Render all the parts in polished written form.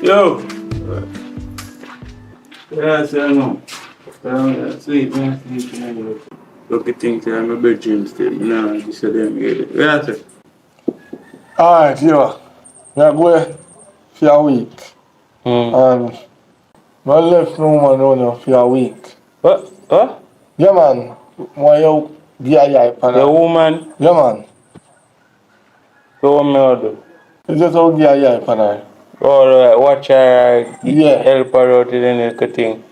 Yo. Yeah, I know. Sleep, man. Sleep. Look at things in my bedroom still. No, just so them get it. Yeah, sir. Alright, yo. We are going for a week. And I left no man around for a week. What? What? Yeah, man. Why you give a The woman? Yeah, man. So what me I do? It's just how give a pana. Or watch her, Yeah. help her out with any thing.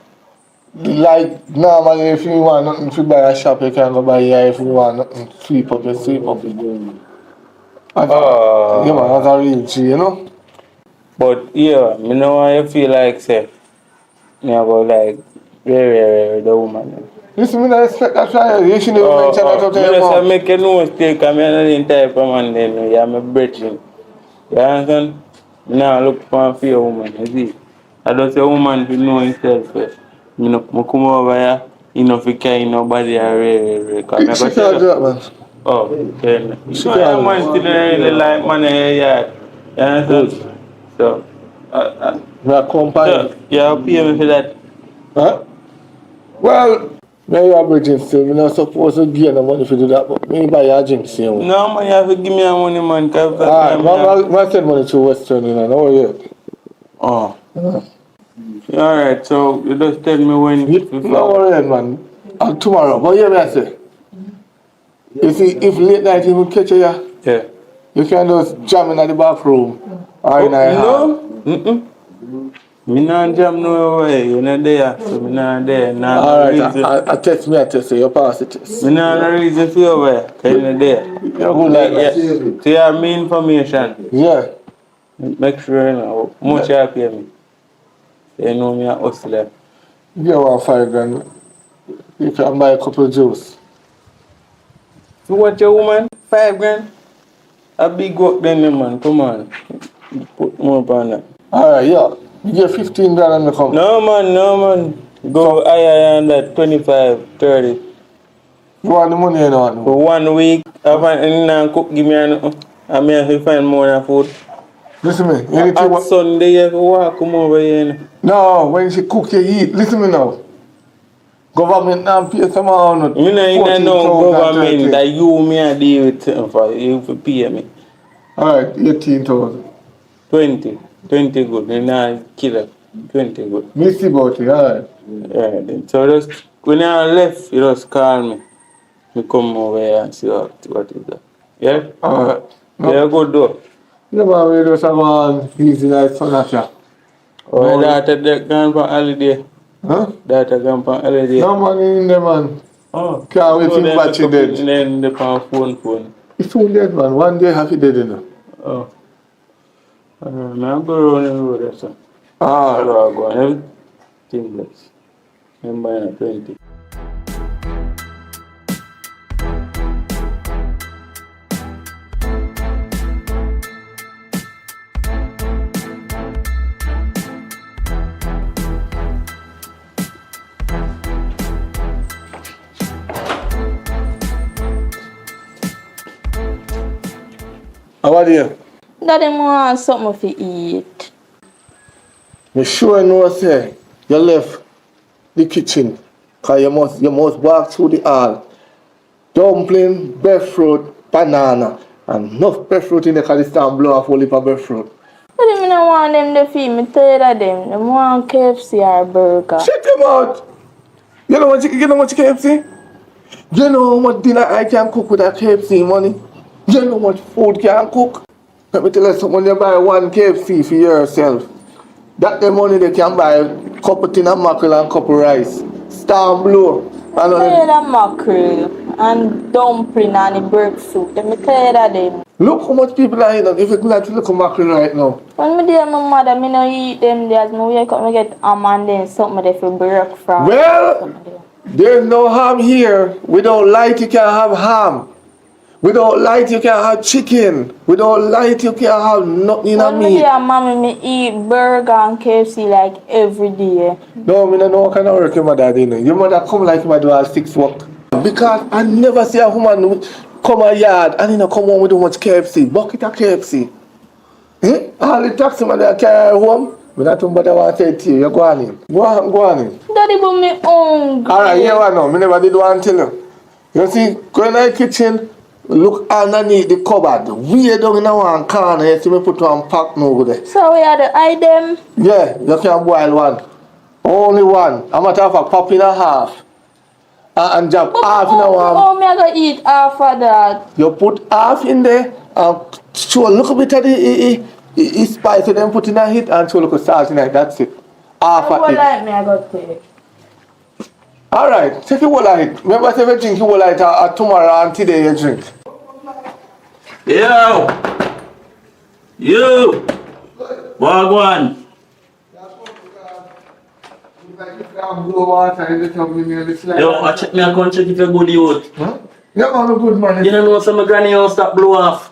Like, normally if you want nothing to buy a shop, you can go buy here. If you want nothing, sweep up, you sweep up. Yeah, man, that's a real G, you know? But yeah, me know why you feel like say me about like very the woman. Listen, me not expect that try. You shouldn't even mention that out Me to your just mouth. make no mistake, I'm not the type of man then, yeah, I'm brethren. You understand? Me nah look for a woman, you see. I don't say woman to know himself. Me no come over here, you know, if carry nobody because me She go can't tell do you. that, man. Oh, then. She No, can't yeah, do man, that. still really like money, yeah. You understand? So, We are company. so, yeah, pay me for that. Huh? Well, me you are bridging still. Me not supposed to give the money to do that, but me buy your drink still. No, man, you have to give me a money, man, because Alright, I send money to Western, you know. How are you? Oh. Alright, so you just tell me when. No worry, man. Tomorrow. But hear me I say. You see, if late night you will catch you, Yeah. you can just jam in the bathroom or in the hall. No? Me not jam no way, you not there, so me not there. Nah, no Alright, reason. I test me, I test you. You pass the test. Me not no reason for you over here, because you not there. You're good like that. So you have me information. Yeah. Make sure you know how much you pay me. You know me a hustler. You want 5 grand. You can buy a couple of juice. So what your woman? 5 grand? A big work then, man. Come on. Put more upon that. Alright, yeah. You get 15 grand and me come. No, man. Go higher than that, 25, 30. You want the money you know? For 1 week, I find cook, give me a I may have to find more than food. Listen to me. Anything On Sunday, you have to walk, come over here. No, when she cook, you eat. Listen to me now. Government now pay some amount. You know no government that you me a deal with for you for pay me. Alright, 18,000. 20 good, you know kill it. 20 good. Me see about it, alright. Yeah, then so just when I left, you just call me. Me come over here and see what is that. Yeah? Alright. Yeah, good though. Yeah, man, we just have one easy like furniture. Oh, that gone for holiday. Huh? That gone for holiday. No money in there, man. Oh. Can't wait till battery dead. Then the phone. It's soon dead, man. One day have it dead, you know. Oh. I'm going to road there, sir. Ah. Go on. Everything less. I'm buying a 20. How are you? Daddy want something to eat. Me sure know say you left the kitchen. Cause you must walk through the hall. Dumpling, breadfruit, banana. And enough breadfruit in there cause it's time blow off all heap of breadfruit. Daddy, me don't want them to feed me. Tired of them. Them want KFC or burger. Shut them out! You know what KFC? You know how much dinner I can cook with that KFC money? You know how much food can cook? Let me tell you something, when you buy one KFC for yourself, that the money they can buy a couple tin of mackerel and couple rice. Star blue. I'm tired of mackerel and dumpling and the breadfruit. I'm tired of them. Look how much people are eating. If you like to look at mackerel right now. When me dear my mother, me no eat them. There's me wake up, me get ham and then something there for breakfast. Well, there's no ham here. Without light you can't have ham. Without light you can't have chicken. Without light you can't have nothing in a When me meat. dear mommy, me eat burger and KFC like every day. No, I don't know what kind of work your mother do. Your mother come like my do all 6 work. Because I never see a woman come a yard and come home with too much KFC. Bucket of KFC. All the taxi man they carry her home. But that's what I want to say to you. You go on in. Go on in. Daddy, but me hungry. Alright, here I know. Me never did want to tell you. You see, go in the kitchen, look underneath the cupboard. Way down in the one corner, you see me put one pack over there. So we had to hide them. Yeah, you can boil one. Only one. I'm going to have a pop in a half. And drop half in a one. Oh, me I go eat half of that. You put half in there and show a little bit of the spice and then put in a hit and show a little salt in it. That's it. Half I of go it. like me I go take. Alright, take a whole of it. Remember if you drink you whole of it tomorrow and today you drink. Yo! You! Wagwan! Yo, I check me and go and check if you're good youth. Huh? Yeah, man, good man. You don't know some granny house that blow off.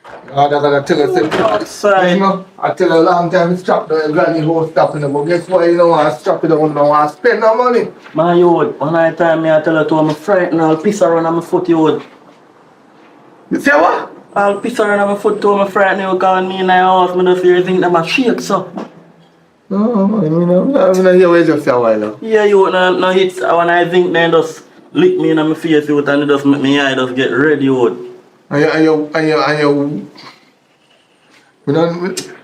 I gotta tell her, Outside. you know, I tell her a long time it's strap the granny house stopping them, but guess what, you don't want to strap it, you don't want to spend no money. My youth, one night time me I tell her to I'm frightened, I'll piss around on my foot youth. You say what? I'll piss around on my foot to I'm frightened you because me in the house, me just hear think them a shake so. Oh, man, I'm not here with just a while now. Yeah, you no hits when I think they just lick me in my face youth and it just make me eye just get red youth. And you,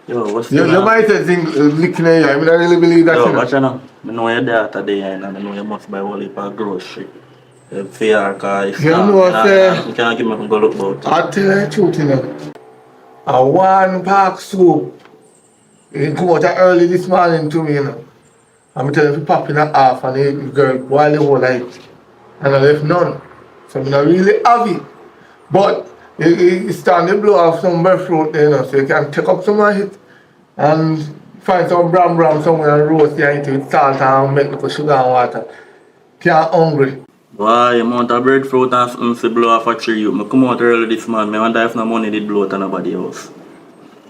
Yo, what's you might say things licking in you, I don't really believe that. Yo, watch you know. I know your daughter there and I know you must buy all heap of grocery. Fair car, it's You know what, you can't give me a go look about. I'll tell you the truth, you know. A one pack soup. It come out early this morning to me, you know. I'm telling you, pop in a half and the girl boil the whole night. And I left none. So I'm not really have it. But it's starting to blow off some breadfruit, you know, so you can take up some of it and find some bram somewhere and roast it and eat it with salt and milk with sugar and water. Can't hungry. Why, you want a breadfruit and something to blow off a tree. I come out early this morning. I wonder if no money did blow out on nobody else.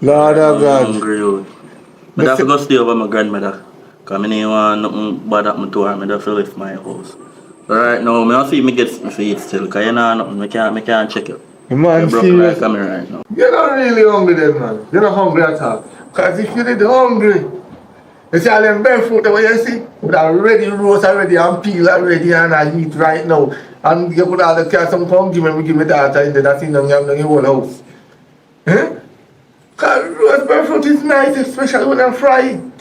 Lord of I'm God. hungry out. I have to go stay over my grandmother. Because I don't want nothing bad happen to her. I have to leave my house. Right now, I see me get some feet still. Because you know nothing, I can't check it. Man, You're broke like me right now. You're not really hungry then, man. You're not hungry at all. Because if you did hungry, you see all them breadfruit that you see, would already roast already and peel already and I eat right now. And you could have the cat some come give me that and that's in the whole house. Eh? Because roast breadfruit is nice, especially when I'm frying.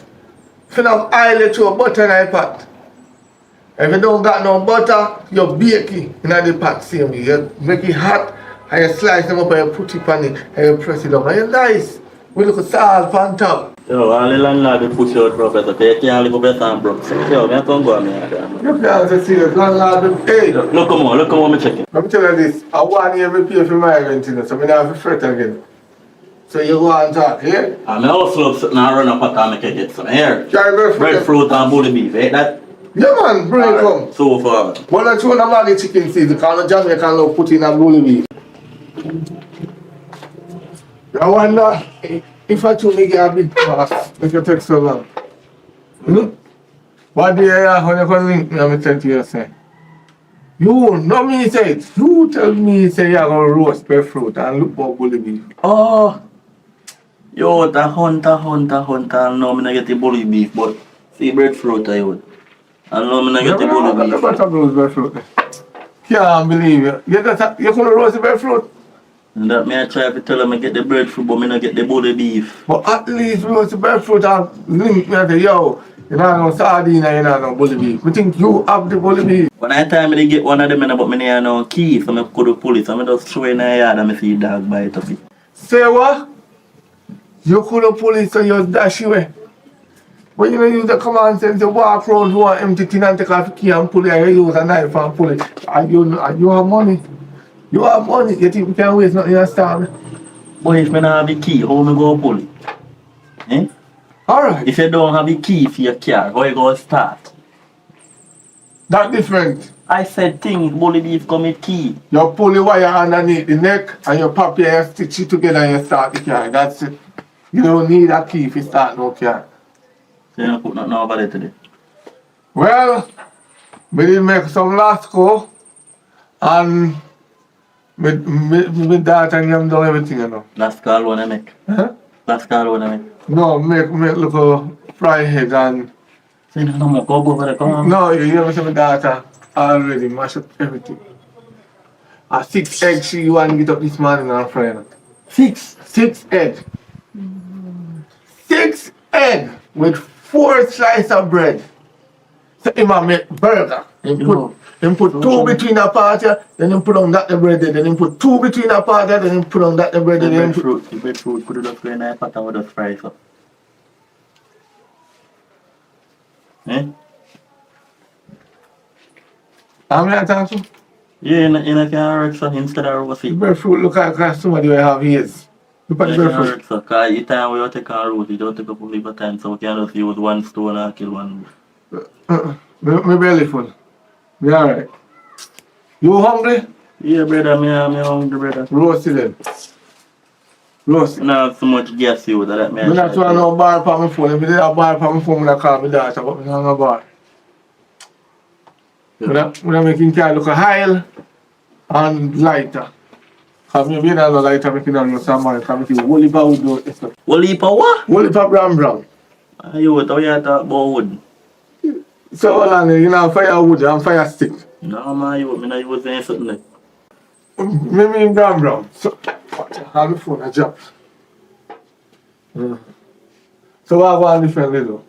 If you have oil, you throw butter in the pot. If you don't got no butter, you bake it in the pot same way. You make it hot and you slice them up and you put it on it and you press it up. And it's nice. With a little salt on top. Yo, all the landlord will push out, bro, better. They can't live up better than broke. So, yo, I can't go on me. You can't see the landlord. Hey, Look come on, me check it. let me tell you this. I want you to pay for my rent, you know, so I don't have to fret again. So you go and talk, yeah? I'm also up sitting and run up and make it get some here. Try Breadfruit and bully beef, ain't that? Yeah, man, bring it come. So far. But let's show them all the chicken seeds because the Jamaican love put in a bully beef. I wonder if I truly get a big pass, if you take so long. What do you hear when you can link me and me tell to you say? You, no me say it. You tell me say you're going to roast breadfruit and look for bully beef. Oh. Yo, the hunter. No, me not get the bully beef, but see breadfruit I would. I know me not get the bully beef. You better roast breadfruit. Can't believe you. You couldn't roast the breadfruit? And that me I try to tell them I get the breadfruit, but me not get the bully beef. But at least roast the breadfruit and link me and say, yo, you know no sardine and you know no bully beef. We think you have the bully beef. When I time me get one of them, but me near no key, so I could pull it. So I just throw in the yard and I see dog bite of it. Say what? You couldn't pull it so you dash away. But you know use the common sense to walk around to an empty tin and take off the key and pull it and you use a knife and pull it. And you have money. You have money, you think you can waste nothing in a store. But if me not have the key, how me go pull it? Eh? Alright. If you don't have the key for your car, how you go start? That's different. I said things, bully beef come with key. You pull the wire underneath the neck and you pop it and stitch it together and you start the car. That's it. You don't need a key if you start no car. So you don't put nothing over there today? Well, we did make some last call and my daughter and them done everything, you know. Last call when I make. Huh? Last call when I make. No, make little fried egg and So you don't know go over there, come on. no, you know my daughter already mash up everything. A 6 eggs she want to get up this morning, our friend. 6 eggs. 6 eggs with 4 slices of bread. So he might make burger. He put 2 between the party, then he put on that the bread, then he put 2 between the party, then he put on that the bread, The then he put... breadfruit, put it up in a pot and with the fries up. Eh? How many times? Yeah, in a can work so instead of roast The it. breadfruit look like somebody will have his. Look at the In a can breadfruit. work so, cause each time we take a roast, you don't take up a liver time, so we can just use 1 stone and kill 1. My belly full. Me alright. You hungry? Yeah, brother, me hungry, brother. Roast it then. Roast it. I don't have so much gas you that me. I don't want no bar for my phone. If you did a bar for my phone, I call my daughter, but I don't have no bar. I'm making car look a high and lighter. Because me being a lighter, making a little somebody, because I make it whole heap of wood do it. Whole heap of what? Whole heap of brown. You what you talk about wood? So hold on, you know, firewood and fire stick. No man, you me not using something like. Me mean brown. So, have the phone, I drop. So what I want different little?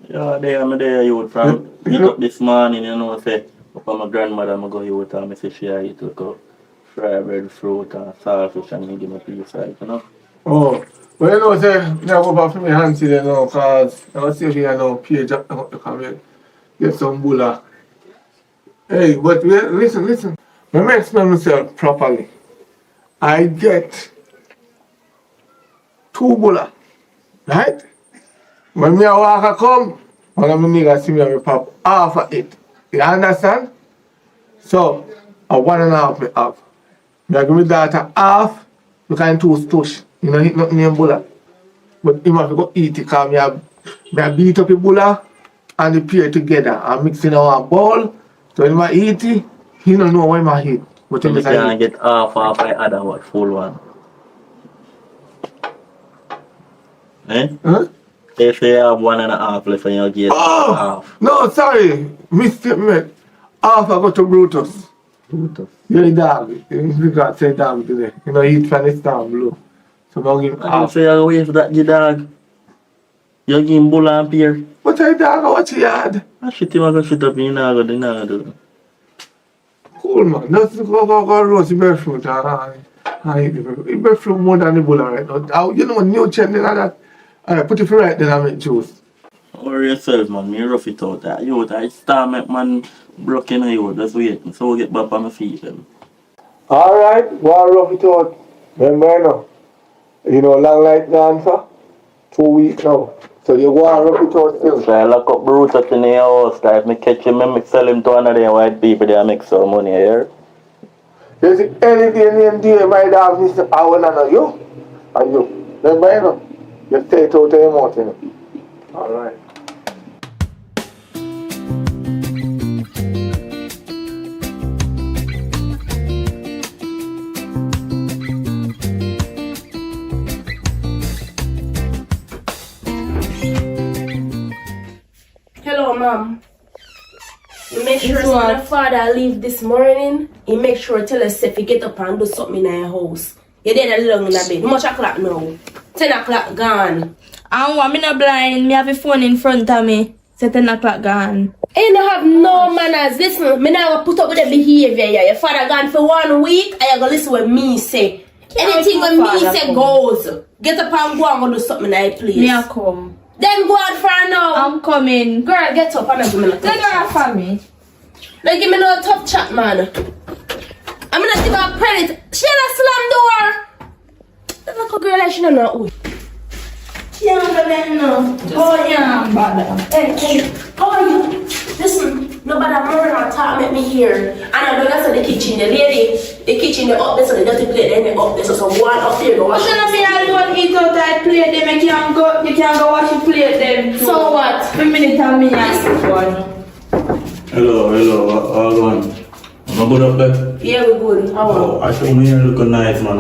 Yeah, I'm there you from meet up this morning, you know, say up on my grandmother I'm go you and me say she eat like a fried breadfruit and saltfish and me give me a piece of it, you know. Oh, well, you know, say, I go back to my hands there now, because I was saying here now, page up to come in, get some bulla. Hey, but wait, listen. When I explain myself properly, I get 2 bulla, right? When me a walk a come, one of my niggas see me and me pop half of it. You understand? So, a 1.5 me half. Me a give me daughter half, because I'm too stush. You know, eat nothing in bulla. But him have to go eat it, because me a beat up the bulla and the pear together and mix it in one bowl. So when I eat it, he don't know when I eat. But So he you just can eat. get half I add a what full one. Eh? Huh? If you have 1.5 left and you get Oh! half. No, sorry. Mistake me. Half I go to Brutus. Yeah, dog. You got say dog today. You know, eat from the stand blue. So now give him I half. say I wait for that the dog. You give him bull and pear. But I dog, what he had? I shit him I go shit up in the do. Cool, man. Let's go roast the breadfruit and eat the breadfruit. Eat breadfruit more than the bull right now. You know what, nutrient and all that. Alright, put it for right then I make juice. Or yourself man, me rough it out. I start make man broken you, just wait. So we get back on my feet then. Alright, go and rough it out. Remember now. You know, long light gone for 2 weeks now. So you go and rough it out still. So I lock up Brutus in the house, if me catch him, I sell him to another white people, they make some money here. You see, any day named day, my dog Mr. I want to know you. And you. Remember, you know. You stay it out of your mouth, you know. Alright. Hello, Mom. You make sure Yes, so ma'am. the father leave this morning. You make sure tell us if you get up and do something in your house. You dead alone in the bed. How much o'clock now? 10 o'clock gone. And what, me not blind, me have a phone in front of me. Say 10 o'clock gone. You don't have no manners. Listen, me now put up with the behavior here. Your father gone for 1 week, and you go listen what me say. Anything when me father say come. goes. Get up and go and go do something in your place. Me a come. Then go out for now. I'm coming. Girl, get up and give me a tough Then chat. for me. Don't give me no tough chat, man. I'm gonna give her credit. She not slam door. Look a girl like she don't know who. Yeah, I'm no. Oh yeah, bad. Hey, how are you? Listen, nobody murder or talk make me hear. And I know that's in the kitchen. The lady, the kitchen, they up there, so they dirty plate, then they up there, so one up there go wash. But you know me alone eat out that plate them, you can't go wash the plate them too. So what? 3 minutes and me and one. Hello, all going. I'm good up there. Yeah, we good. How are you? I told me you look nice man.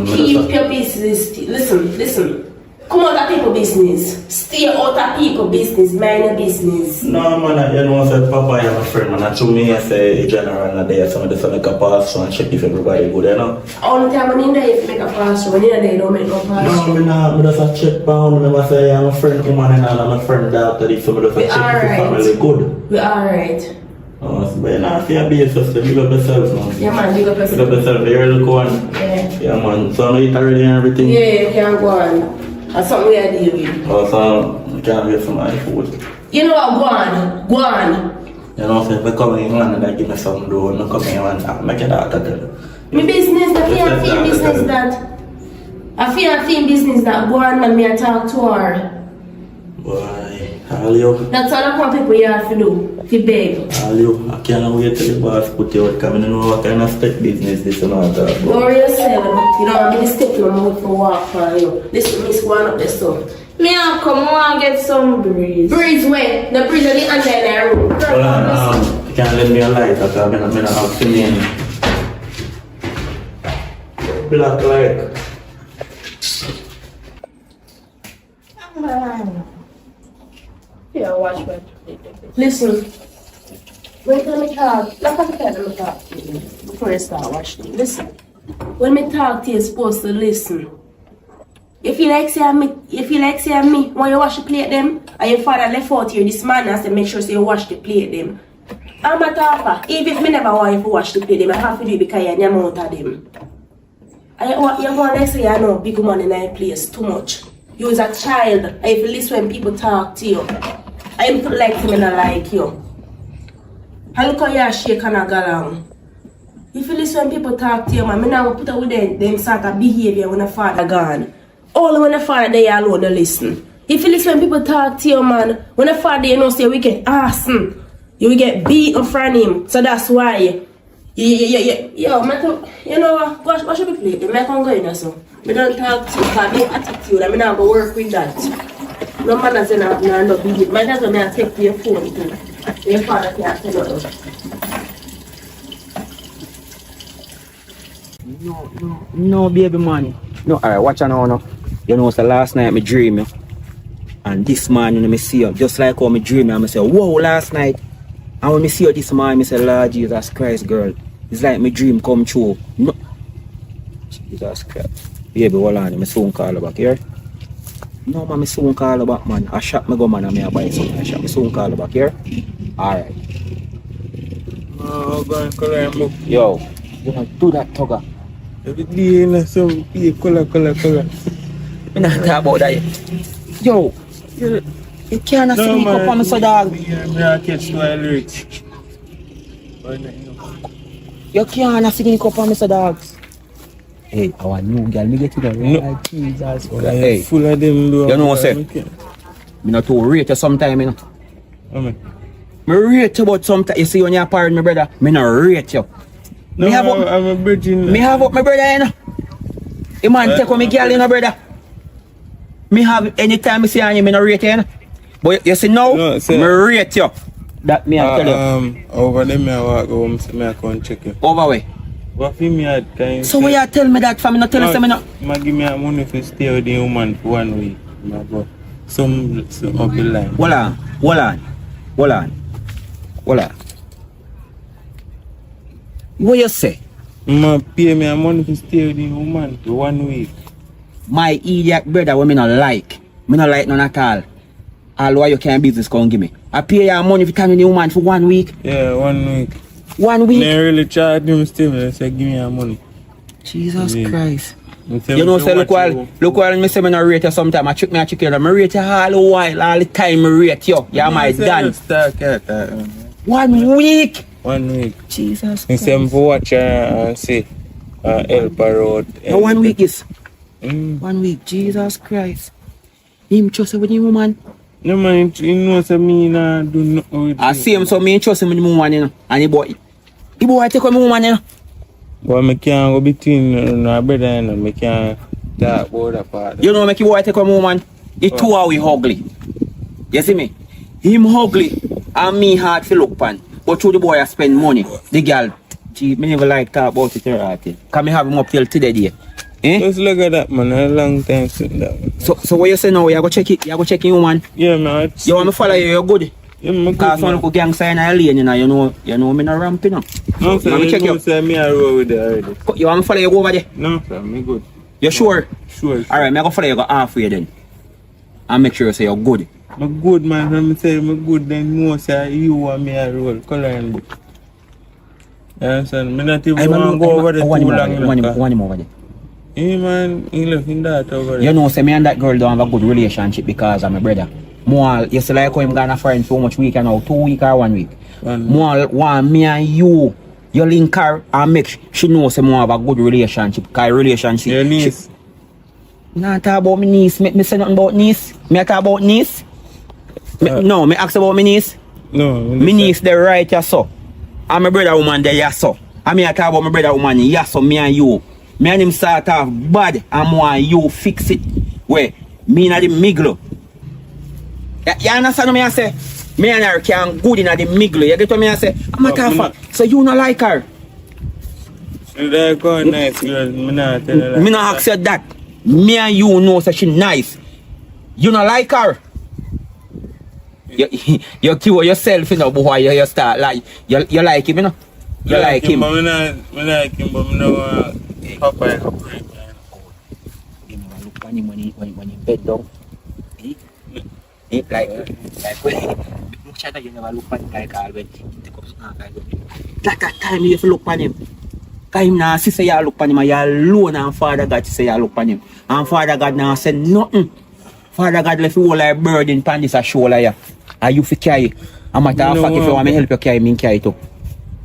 Keep your business. Listen. Come out of people business. Stay out of people business. Mind your business. No, man, you know, say Papa, I am a friend, man. To me, I say general, and there, some of the son make a pass and check if everybody good, you know. All the time when in there, if you make a pass, when in there, you don't make no pass. No, I just a check pound, and I say I'm a friend, woman, and I'm a friend doctor. If some of the check if the family good. We alright. Oh, so but now, if you're basis, big up yourself, man. Yeah, man, big up Big up yourself. yourself, you're the one. Yeah. Yeah, man. So, I eat already and everything. Yeah, you can go on. That's something we are dealing with. Oh, so, you can't get some my food. You know what? Go on. Go on. You know, so if I come in and I give me some dough, no come in and make it out of it. My business, I feel business that. I feel business that. Go on and me and talk to her. Boy, all you. That's all I want people here to do. To beg. All you. I can't wait till the boss put you out coming in what kind of step business this and all that. Worry yourself. You know, I'm going to step in my mouth for walk for you. Listen, miss, go on up there, so. Me and come on get some breeze. Breeze where? The breeze on the under in the room. Hold on, you can't let me a light because I'm going to have to name. Black light. Yeah, watch my Listen. Wait till me talk. Like I said, let me talk to you before you start watching. Listen. When me talk to you, you're supposed to listen. If you like say me, when you wash the plate them, and your father left out here this man and say make sure you wash the plate them. I'm a talker. Even if me never want you to wash the plate them, I have to do it because you're the amount of them. And you want to say you know big money in that place too much. You as a child, and if you listen when people talk to you, I am like me not like you. I look how you shake and go along. If you listen when people talk to you, man, I not put up with them sort of behavior when the father gone. Only when the father there alone to listen. If you listen when people talk to you, man, when the father you know say we get awesome, you will get beaten from him. So that's why. Yo, man, you know what? What should we play? The man can go in or so. I don't talk to you because your attitude, I mean, I go work with that. No man has no beat. My that's when I take to your phone too. Your father can't tell you. No, baby man. No, alright, watch out now. You know, so last night I dream, and this man, you know, me see you, just like how me dream, I say, whoa, last night. And when me see you this man, I say, Lord Jesus Christ, girl. It's like my dream come true. No. Jesus Christ. Baby, hold on, I soon call you back here. No, man, I soon call you back, man. I shot me go, man, and I buy something. I shot me soon call you back here. Alright. Oh, go and color and book. Yo, you don't do that, Tugger. Every day, you know, some color. We not talk about that yet. Yo, you can't sneak up on me, so dog. I'm going to catch two lyrics. You can't sneak up on me, so dog. Hey, our new girl, me get it right. No. Jesus Christ. Hey, full of them, though. You know what I'm saying? Me not to rate you sometime, you know. Amen. Me rate you, but sometimes, you see when you're parent, my brother, me not rate you. No, Me have I'm a virgin. Me have up my brother, you know. The man take on me girl, you know, brother. Me have anytime me see on you, me not rate you, you know. But you see now, No, me rate you. That me I tell you. Over there, me I walk home, so me I come check you. Over way. What for me at time? So why you tell me that for me not tell you, say me not? Ma give me a money to stay with the woman for 1 week. Ma go some up the line. Hold on. What you say? Ma pay me a money to stay with the woman for 1 week. My idiot brother, what me not like. Me not like none at all. All why you can't business come give me. I pay you money for time with the woman for 1 week. Yeah, 1 week. 1 week? They really charge him still. They say give me a money. Jesus Christ. You know, say look while me say me not rate you sometime. I check you. I rate you all the while, all the time me rate you. You're my dad. 1 week? 1 week. Jesus Christ. Instead for watch her and say help her out. No, 1 week is 1 week. Jesus Christ. Him trust with the woman. No man, you know say me nah do nothing with I see him, so me trust him with the woman, you know. And the boy take on the woman, you know. But I can't go between my brother and I can't talk about that part. You know, make your boy take on the woman. He too how he ugly. You see me? Him ugly and me hard to look pan. But through the boy I spend money. The girl, she me never like talk about it. Because me have him up till today. Eh? Just look at that, man. A long time since that, man. So what you say now? You go check it. You go check in, man. Yeah, man. You want me follow you? You're good. Yeah, man. Good, Cause man. some gang sign a lane, you know me not ramping up. No, sir. Let me You check know, you. sir, me I roll with it already. You want me follow you go over there? No, sir. Me good. You sure? Sure. Alright, me go follow you go halfway then. And make sure you say you're good. Me good, man. When me say me good, then know, sir, you and me I roll. Color and book. You understand? Me not even want to go over there too long. One him over there. Hey, man. He left in that over there. You know, say me and that girl don't have a good relationship because of my brother. More, you see like how him gonna friend for how much week now? 2 weeks or 1 week? More want me and you link her and make she know say more have a good relationship. Cause relationship. Your niece. Nah, talk about my niece. Me say nothing about niece. Me talk about niece. No, me ask about my niece. No. My niece the right ya so. And my brother woman there ya so. And me talk about my brother woman ya so me and you. Me and him start off bad and more and you fix it. Where me and the miglo. You understand what I say? Me and her can good in the miglo. You get what I say? I'm a tough fact. So you not like her? She like her nice girl. Me not tell her like Me not ask you that. Me and you know that she nice. You not like her? You kill yourself, you know, boy. You start like you like him, you know. You like him. But me like him, but me no want Papa like a break. You know, look on him when he bed down. Like look China, you never look on him like all when he take up snack like that. That time you have to look on him. Cause him now see say you look on him and you alone and Father God say you look on him. And Father God now say nothing. Father God left you all like burden pan this a shoulder ya. And you fi carry. And matter of fact if you want me help you carry, me carry too.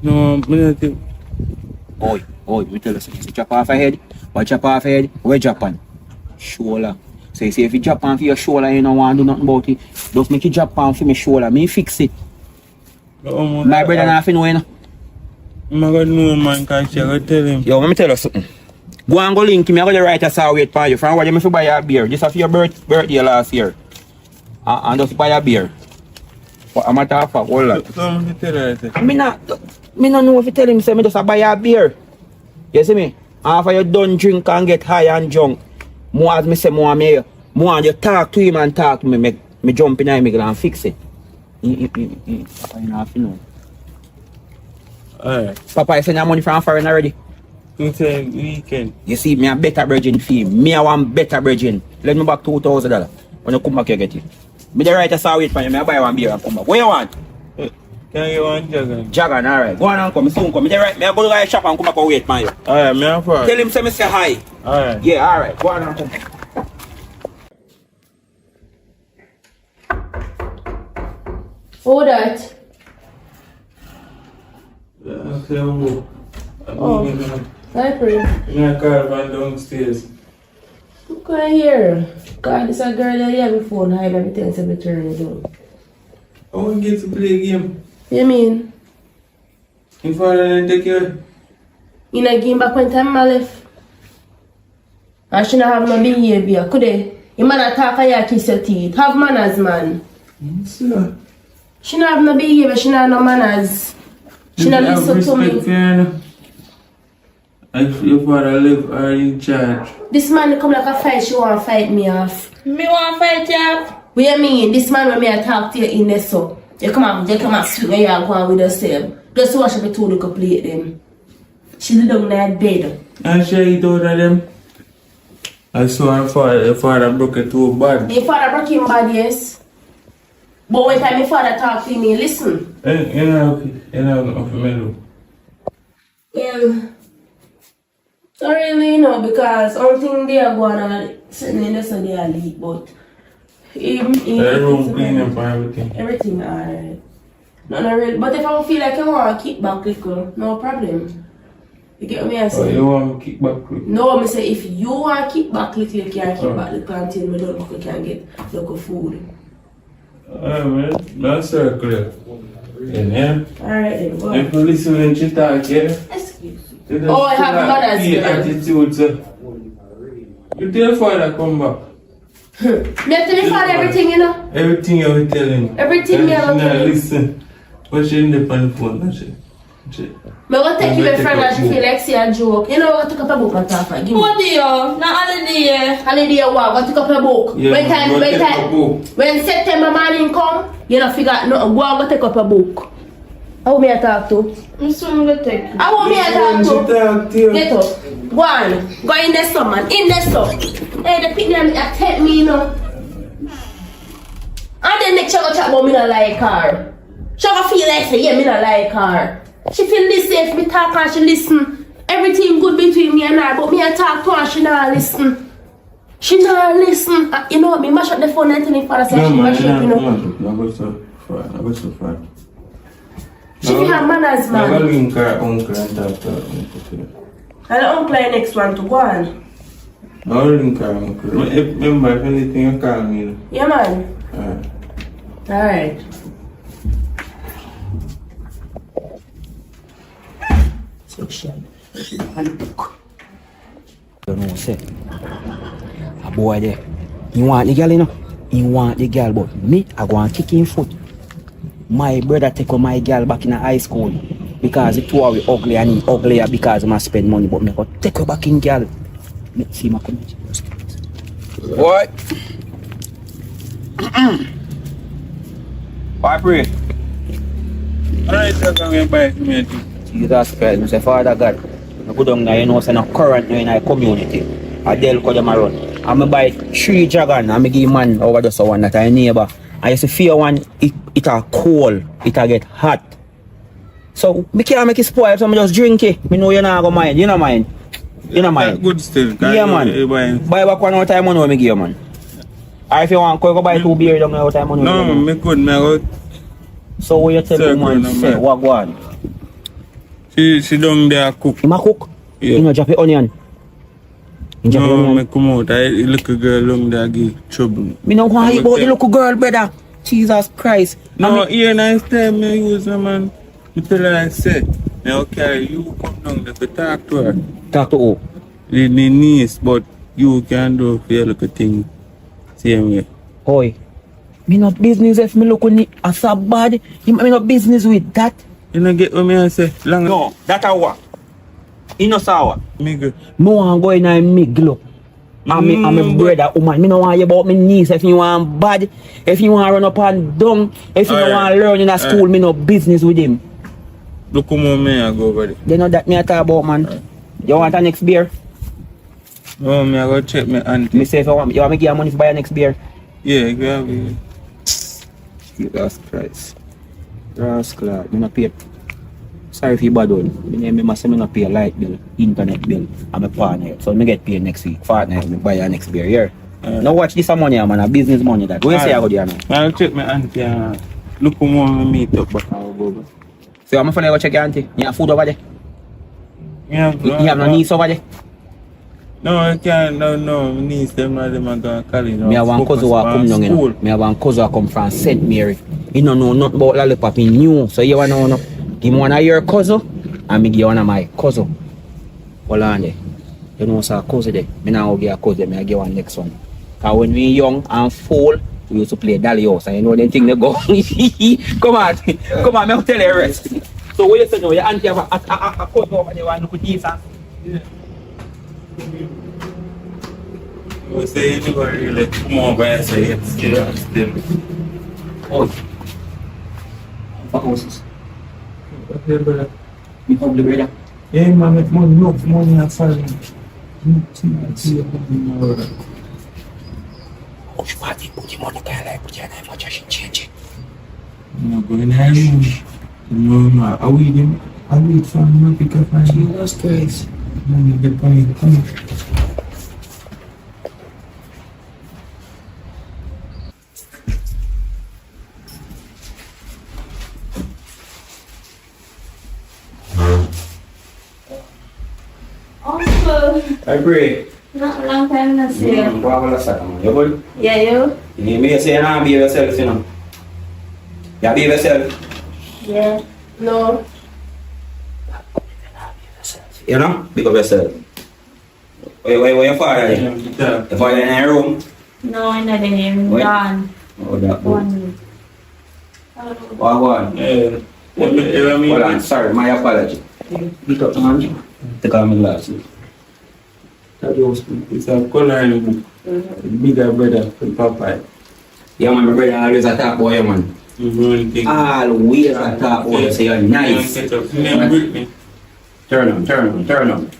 No, me not think. Oi, me tell you something. Chop off a head. What chop off a head? Where Japan? Shoulder. So you say if you drop on for your shoulder, you don't want to do nothing about it. Just make you drop on for my shoulder. Me fix it. My brother not know, you know. I'm going to know, man, because she going to tell him. Yo, let me tell you something. Go and go link me. I'm going to write a saw wait for you. From what you have to buy a beer. Just after your birthday last year. And just buy a beer. What am I talking about? Hold on. So me tell her that. Me not know if you tell him, say me just buy a beer. You see me? After you done drink and get high and drunk. More as me say more you talk to him and talk to me, me jump in and and fix it. Papa, you know, know. Alright. Papa, you send your money from foreign already? You say weekend. You see, me a better virgin fee. Me a one better virgin. Let me back $2,000. When you come back, you get it. Me the right to saw it for you. Me a buy one beer and come back. What you want? Can you want Jagan? Jagan, alright. Go on and come, soon come. Me the right, me a go to the shop and come back and wait for you. Alright, me have far. Tell him say me say hi. Alright. Yeah, alright. Go on and come. Who that? I say, oh. Oh. Hi, Pri. I'm caravan downstairs. Look at here. God, this a girl that have a phone hide everything so me turn it on. I want to get to play a game. You mean? If I don't take care. In a game back when time I left. I shouldn't have no behavior, could they? You man attack a ya kiss your teeth. Have manners, man. Sir. She not have no behavior, she not have no manners. She not listen to me. If your father live are in charge. This man come like a fight, she want to fight me off. Me want fight you up. What you mean? This man when me I talk to you in there so. You come and sweet when you are going with yourself. Just watch me two little plate them. She lay down in that bed. And she eat out of them. I saw her father broke it too bad. My father broke him bad, yes. But when time my father talk to me, listen. You know of me. Well, not really, because only thing they are going on sitting in there so they are leak, but The room clean up and everything. Everything alright. Not really. But if I feel like I want to kick back little, no problem. You get me? I say. Oh, you want to kick back quick? No, I say if you want to kick back little, you can kick back little until me don't you can get local food. Alright, man. That's circle. Yeah. Alright then, go on. If you listen when she talk, yeah? Oh, I have manners, girl. Attitude, sir. You tell your father come back. Me have to tell my father everything, you know? Everything you will tell him. Everything me I will tell him. Listen. But she in the phone, she Me go take you a friend and she feel like say a joke. You know, go take up a book and talk for give me. What do you? Not holiday. Holiday what? Go take up a book. Yeah, when September morning come, you don't figure out nothing. Go and go take up a book. How me I talk to? I'm soon going to take you. How me I talk to? Get up. Go on. Go in the sun, man. In the sun. Hey, the people that take me, you know. And then next you go chat about me not like her. She go feel like say, yeah, me not like her. She feel this if me talk and she listen. Everything good between me and her, but me I talk to her, she not listen. She not listen. You know what, me mash up the phone and tell me father say she mash up, you know. I go so far. She feel her manners, I man. go link her uncle and talk to her. And the uncle is next one to go on. I go link her uncle. Remember, if anything you call me. Yeah, man. Alright. Section. Don't know, say. A boy there. You want the girl, you know? You want the girl, but me, I go and kick him foot. My brother take on my girl back in high school because the two are ugly and he uglier because I spend money, but me go take her back in girl. Let's see my community. What? Why pray? Alright, so come here buy me. Jesus Christ, I say, Father God, I go down there, you know, say no current in our community. I deal with them around. I'm going to buy 3 dragon and I give man over just one that I neighbor. I used to fear one, it are cold, it are get hot. So, I can't make it spoil, so I just drink it. I know you're not going to mind, you don't mind. You don't mind. Good still. Yeah, man. Buy back one more time, money I give you, man. Or if you want, go buy 2 beers down there, time money. No, me good, me go. So, what you tell the man, say, what go on? She down there cook. You cook? Yeah. You know, drop the onion. You drop the No, onion. me come out. I look a girl down there give trouble. Me no want to about the little girl, brother. Jesus Christ. No, here nice time me use her, man. Me tell her I say, now okay, you come down there to talk to her. Talk to who? The niece, but you can do feel like a thing. Same way. Oi. Me no business if me look on it as a bad. Me no business with that. You know get what me I say? Long No, that a what? You know sour. me go. Me want go in and me glow. And me brother, woman. Me no want you about me niece. If you want bad, if you want run up and down, if you want learn in a school, me no business with him. Look how me I go over there. You know that me a talk about, man. You want a next beer? No, me I go check my auntie. Me say if you want me give you money to buy a next beer. Yeah, grab it. Jesus Christ. Rascal, me no pay. Sorry if you bad on. Me must say me no pay light bill, internet bill, and my partner. So me get paid next week. Partner, me buy a next beer here. Now watch this money, man, a business money that. What you say I go there now? I'll check my auntie and look how me meet up back and go back. So I'm gonna go check your auntie. You have food over there? Yeah, You have no niece over there? No, I can't. No, niece them are them going to college. Me have one cousin who come down, you know. Me have one cousin who come from St. Mary. He don't know nothing about lollipop. He new. So you wanna know? Give me one of your cousin and me give one of my cousin. Hold on there. You know what's a cousin there? Me now give a cousin, me I give one next one. Cause when we young and full, we used to play Dolly House. And you know them thing they go. Come on, me tell you the rest. So what you say now? Your auntie have a cousin over there and look at this and You say you never really come over and say it's still. oh. What houses? Okay, brother. Me public brother. Yeah, man, make money, enough money and salary. Push party, put your money there, like put your name, watch your change it. I'm going home. No, I wait for him to pick up my Jesus Christ. money, get money, come. Uncle, I pray. not a long time no see you. What will I say, man? You good? Yeah, you? You need me to say, nah, behave yourself, you know. You behave yourself. Yeah. No. You know? Pick up yourself. Where your father is? Your father in your room? No, I'm not in Wait. gone. Oh, that good. One. What one? Yeah. Hold on, sorry, my apology. Pick up man. Take off my glasses. It's a coloring book. Bigger brother from Popeye. Yeah, man, my brother always a top boy, man. Always a top boy, so you're nice. Turn on.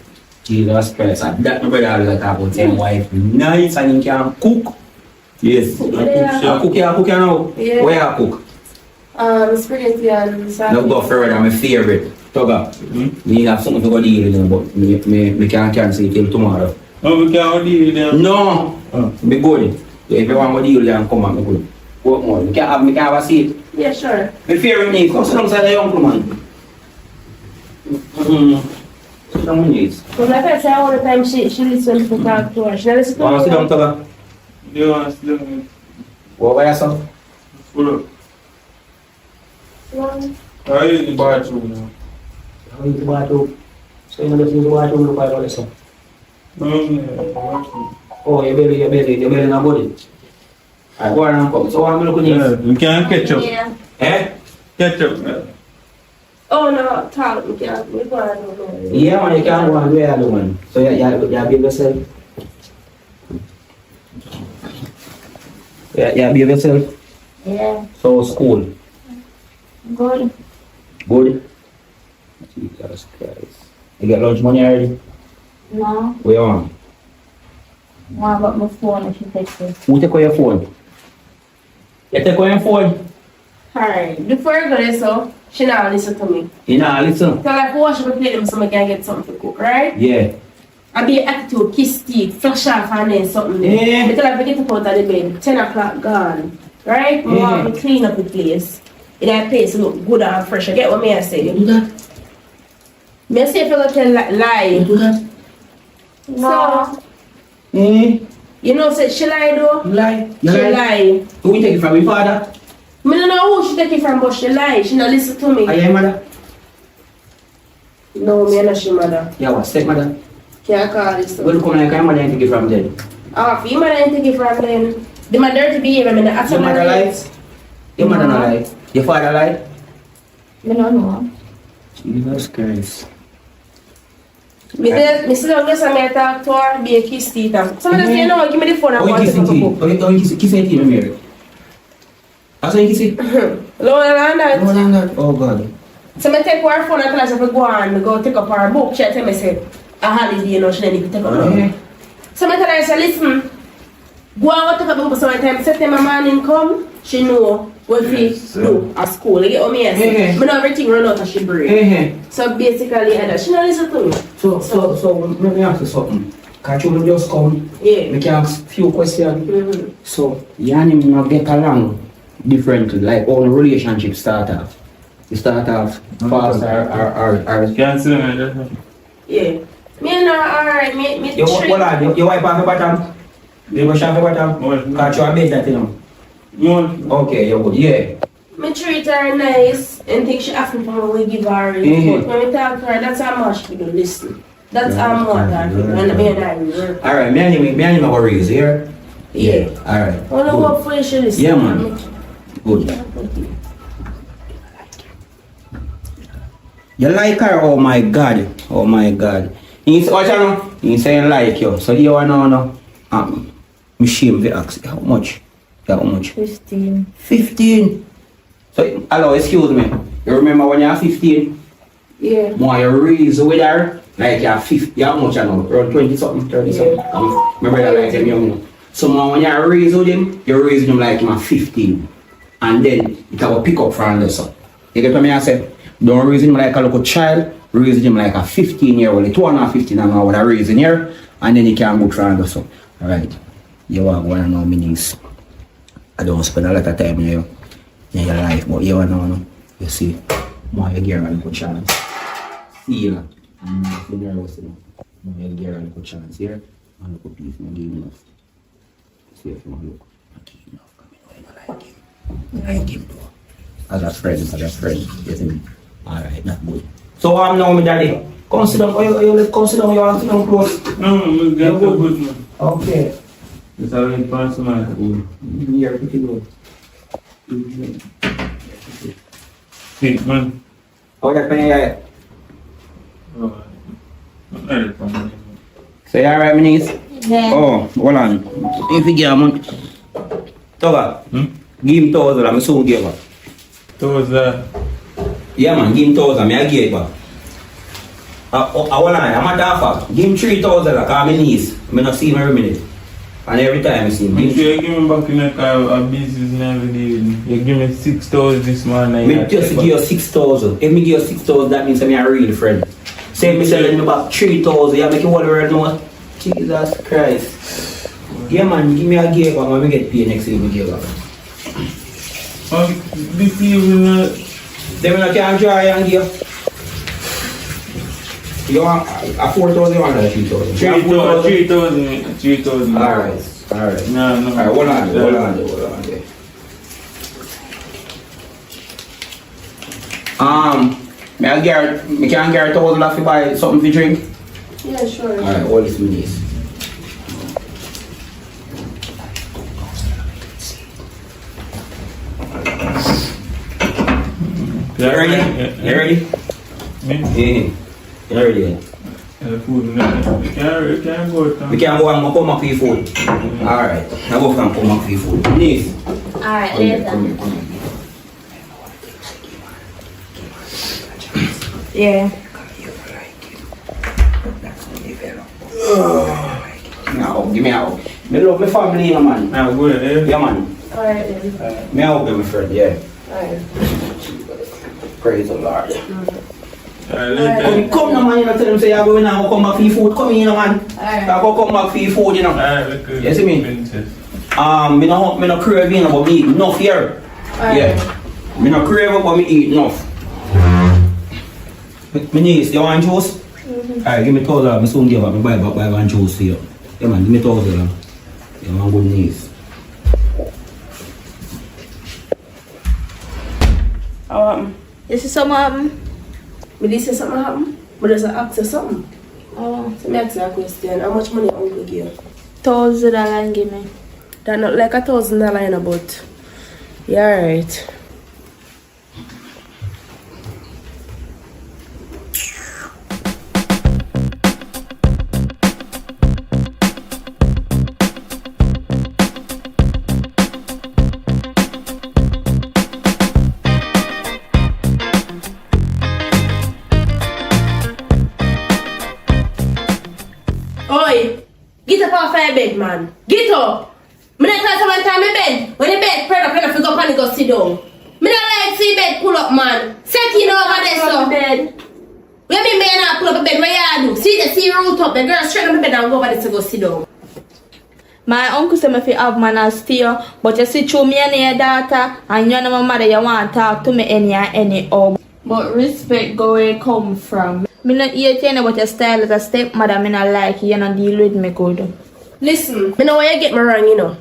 Jesus Christ, that my brother always a top boy, saying wife nice and he can cook. Yes, I cook you now. Yeah. Where I cook? Spaghetti and salad. No go further, my favorite. Toga. We have something to go deal with them, but me can't cancel it till tomorrow. Oh, we can't deal with them. No! Be good. So if you want to deal with them, come on, me good. Work more. Me can't have a seat. Yeah, sure. My favorite name, come sit down beside the uncle, man. Sit down with knees. Because like I say, all the time she listens to talk to her. She listens to Want to sit down, me. Toga? You want to sit down? What about yourself? Full up. How are you in the bathroom now? How you to bathroom? So you just use the bathroom to find all this stuff? Oh, your belly in a body. Alright, go on and come. So what am I looking at? We can't catch up. Yeah. Eh? Catch up. Oh no, talk. We can't. We go on. Yeah, man, you can't go and do the other one. So you behave yourself. Yeah, behave yourself. Yeah. So school. Good. Good? Jesus Christ. You get lunch money already? No. Where you on? One got my phone if you text it. Who take away your phone? You take away your phone? Alright. Before I go there, so she now listen to me. You know, listen. Tell her to wash my plate them so I can get something to cook, right? Yeah. I be attitude, kiss teeth, flash off and then something. Yeah. I tell her to get up out of the bed. 10 o'clock gone. Right? I want to clean up the place. In that place look good and fresh. I get what me I say. You do that? Me I say if you go tell lie. You do that? No. You know say she lie though? lie. She lie. Who you take it from? Your father? Me don't know who she take it from, but she lie. She not listen to me. Are you your mother? No, me not she mother. Yeah, what? Stepmother? Can't call this. Well, come like your mother and take it from then. For your mother ain't take it from then. The my dirty behavior, me not Your mother lies? Your mother not lie? Your father lie? Me don't know. Jesus Christ. Me sit down there and me talk to her, be a kiss teeth. Some of them say, you know, give me the phone and Oh, go you and kissing take a teeth? book. Oh, you kissing teeth, Mary? That's how you kiss it? Lower than that. Lower than that? Oh, God. So I take her phone and tell her she go on, go take up her book. She tell me, say, a holiday, you know, she don't need to take up her book. So I tell her, say, listen, go and take up the book. So when September morning come, she know what we do at school. You get what I say? I know everything run out of she brain. So basically, she don't listen to me. So let me ask you something. Can't you just come? Yeah. We can ask a few questions. So, you and him not get along differently, like all relationships start off. You start off fast or Cancel me. Yeah. Me know, alright, me you treat. hold on, you wipe off your bottom? You brush off your bottom? Can't you bed that, you know? No. Okay, you would, yeah. Me treat her nice and think she asking for me, we give her a report. When we talk to her, that's how much we do listen. That's how much I do. And me and I work. Alright, me and him go raise here. Yeah. Alright. Well, hopefully she listen. Yeah, man. Good. You like her? Oh my God. Oh my God. He's what you know? He's saying like you. So you wanna know? Me shame to ask how much? Yeah, how much? 15. 15. So hello, excuse me. You remember when you were 15? Yeah. More you raise with her? Like you're 50, you how much you know? Around 20 something, 30 something. Remember that like him young. So more when you raise with him, you raise him like you're 15. And then you can pick up from there. So you get what I say? Don't raise him like a little child, raise him like a 15-year-old, 2 and a 15 and now with a raising here, and then you can go from there. So, alright. You want to know my niece. I don't spend a lot of time in your life, but you want to know, you see, more you get a little chance. Feel and feel nervous, you know. More you get a little chance here, and look at piece, not give enough. See if you want to look. Not give enough, come in, I like him. I like him though. As a friend, you see me? Alright, that's good. So I'm now my daddy. Consider you consider you want to come close. No, we got the good man. Okay. It's already past my food. You're pretty good. Hey, man. How you pay? Oh, help man. So you alright, my niece? Yeah. Oh, hold on. If you give him Toga, give him 1,000, I'm soon give her. Those Yeah man, give him 1,000, I give it back. Hold on, I'm at offer. Give him 3,000, like I'm my niece. I not see him every minute. And every time I see him. if you give me back in a car, a business never did. You give me 6,000 this morning. I just give you 6,000. If me give you 6,000, that means I'm a real friend. Say me selling me back 3,000, you make you all the world know. Jesus Christ. Yeah man, give me a gear back when we get paid next week, we give back. This evening, Then when I can't try and give. You want a 4,000 or a 3,000? 3,000. Alright. No. Alright, hold on. Me can get 1,000 if you buy something to drink? Yeah, sure. Alright, all this minutes. You ready? Me? Yeah. You ready? Food, no. You can't go. We can go and come back for your food. Alright, now go and come back for your food. Please. Alright, later. Come here. Yeah. Now, give me a hug. Me love my family, yeah, man. Now go ahead. Yeah, man. Alright then. Me a hug, my friend, yeah. Alright. Praise the Lord. Later. Come now, man, you know, tell them say you're going now, come back for your food. Come in, man. Alright. Come back for your food, you know. Alright, You see me? Me no craving, but me eat enough here. Yeah. Me no crave, but me eat enough. Me niece, you want juice? Alright, give me 1,000, me soon give up. Me buy one juice for you. Yeah, man, give me 1,000. You want good niece. You see something? Me this say something happen? But there's an ask you something. Oh, So me ask you a question. How much money uncle give you? $1,000 give me. That not like $1,000 in a but. Yeah, alright. Oi! Get up off your bed, man. Get up! Me not tell someone time my bed. When the bed spread up, you have to go up and go sit down. Me not like see bed pull up, man. Set in over there, so. Bed. What you mean me not pull up a bed? What you do? See root up. The girl straight on the bed and go over there to go sit down. My uncle said if you have manners still, but you see through me and your daughter, and you and my mother, you want to talk to me any how. But respect go where it come from. Me not hate you about your style as a stepmother, me not like you not deal with me good. Listen, me know why you get me wrong, you know.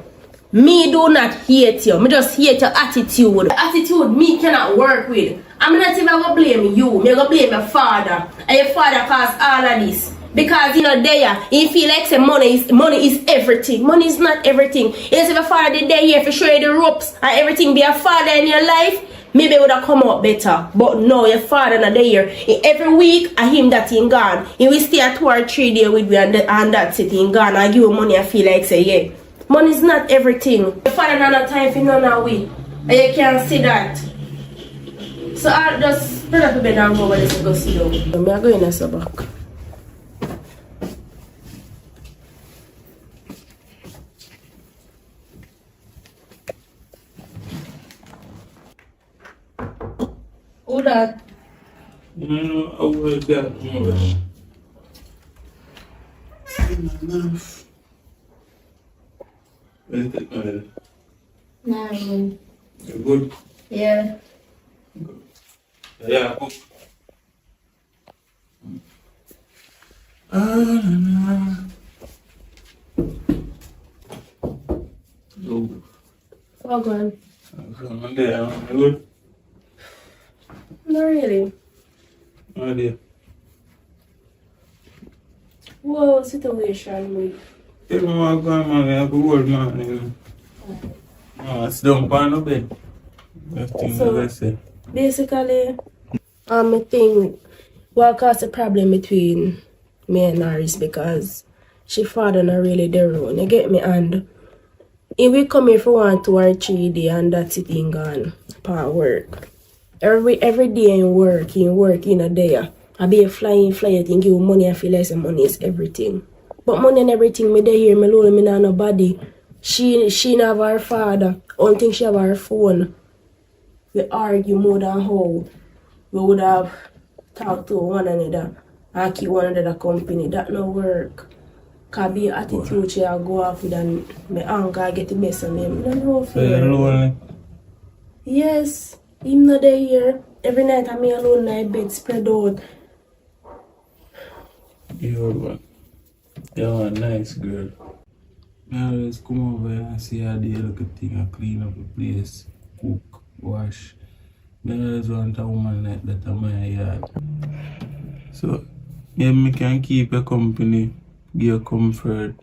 Me do not hate you. Me just hate your attitude. The attitude me cannot work with. I'm not even gonna blame you. Me gonna blame your father. And your father caused all of this. Because you know there, you feel like say money is everything. Money is not everything. Yes, if your father did there here for show you the ropes and everything be a father in your life, maybe it would have come out better. But no, your father not there. Every week I him that he gone. He will stay at 2 or 3 days with me and that's it, he gone. I give him money, I feel like say yeah. Money is not everything. Your father not have time for none of we. And you can't see that. So I'll just spread up a bed and go over there to go sit down. I'm going to the back. Who that? You know, over that more. Enough. Where's the oil? Nah, You good? yeah. Yeah, cook. No. Oh, go on. I'm there. You good? Not really. Oh dear. Whoa, situation, me. If I want to go, man, I have to hold man. You know. Sit down on the bed. That's things So- I say. Basically, I think what caused the problem between me and her is because she father not really there. You get me? And if we come here for 1, 2 or 3 days and that's it in gone for work. Every day in work in a day. I be a flying flyer thing, give money, I feel like some money is everything. But money and everything, me there here, me alone, me not nobody. She not have her father. Only thing she have her phone. We argue more than how we would have talked to one another and keep one another company. That no work. Cause be attitude she a go off with and my anger get the best of me. I don't know if So you're lonely? yes, him not there here. Every night I'm me alone in my bed spread out. You're one. You're a nice girl. I always come over here and see how they look at things and clean up the place, cook, wash. I always want a woman like that in my yard. So, yeah, me can keep you company, give you comfort.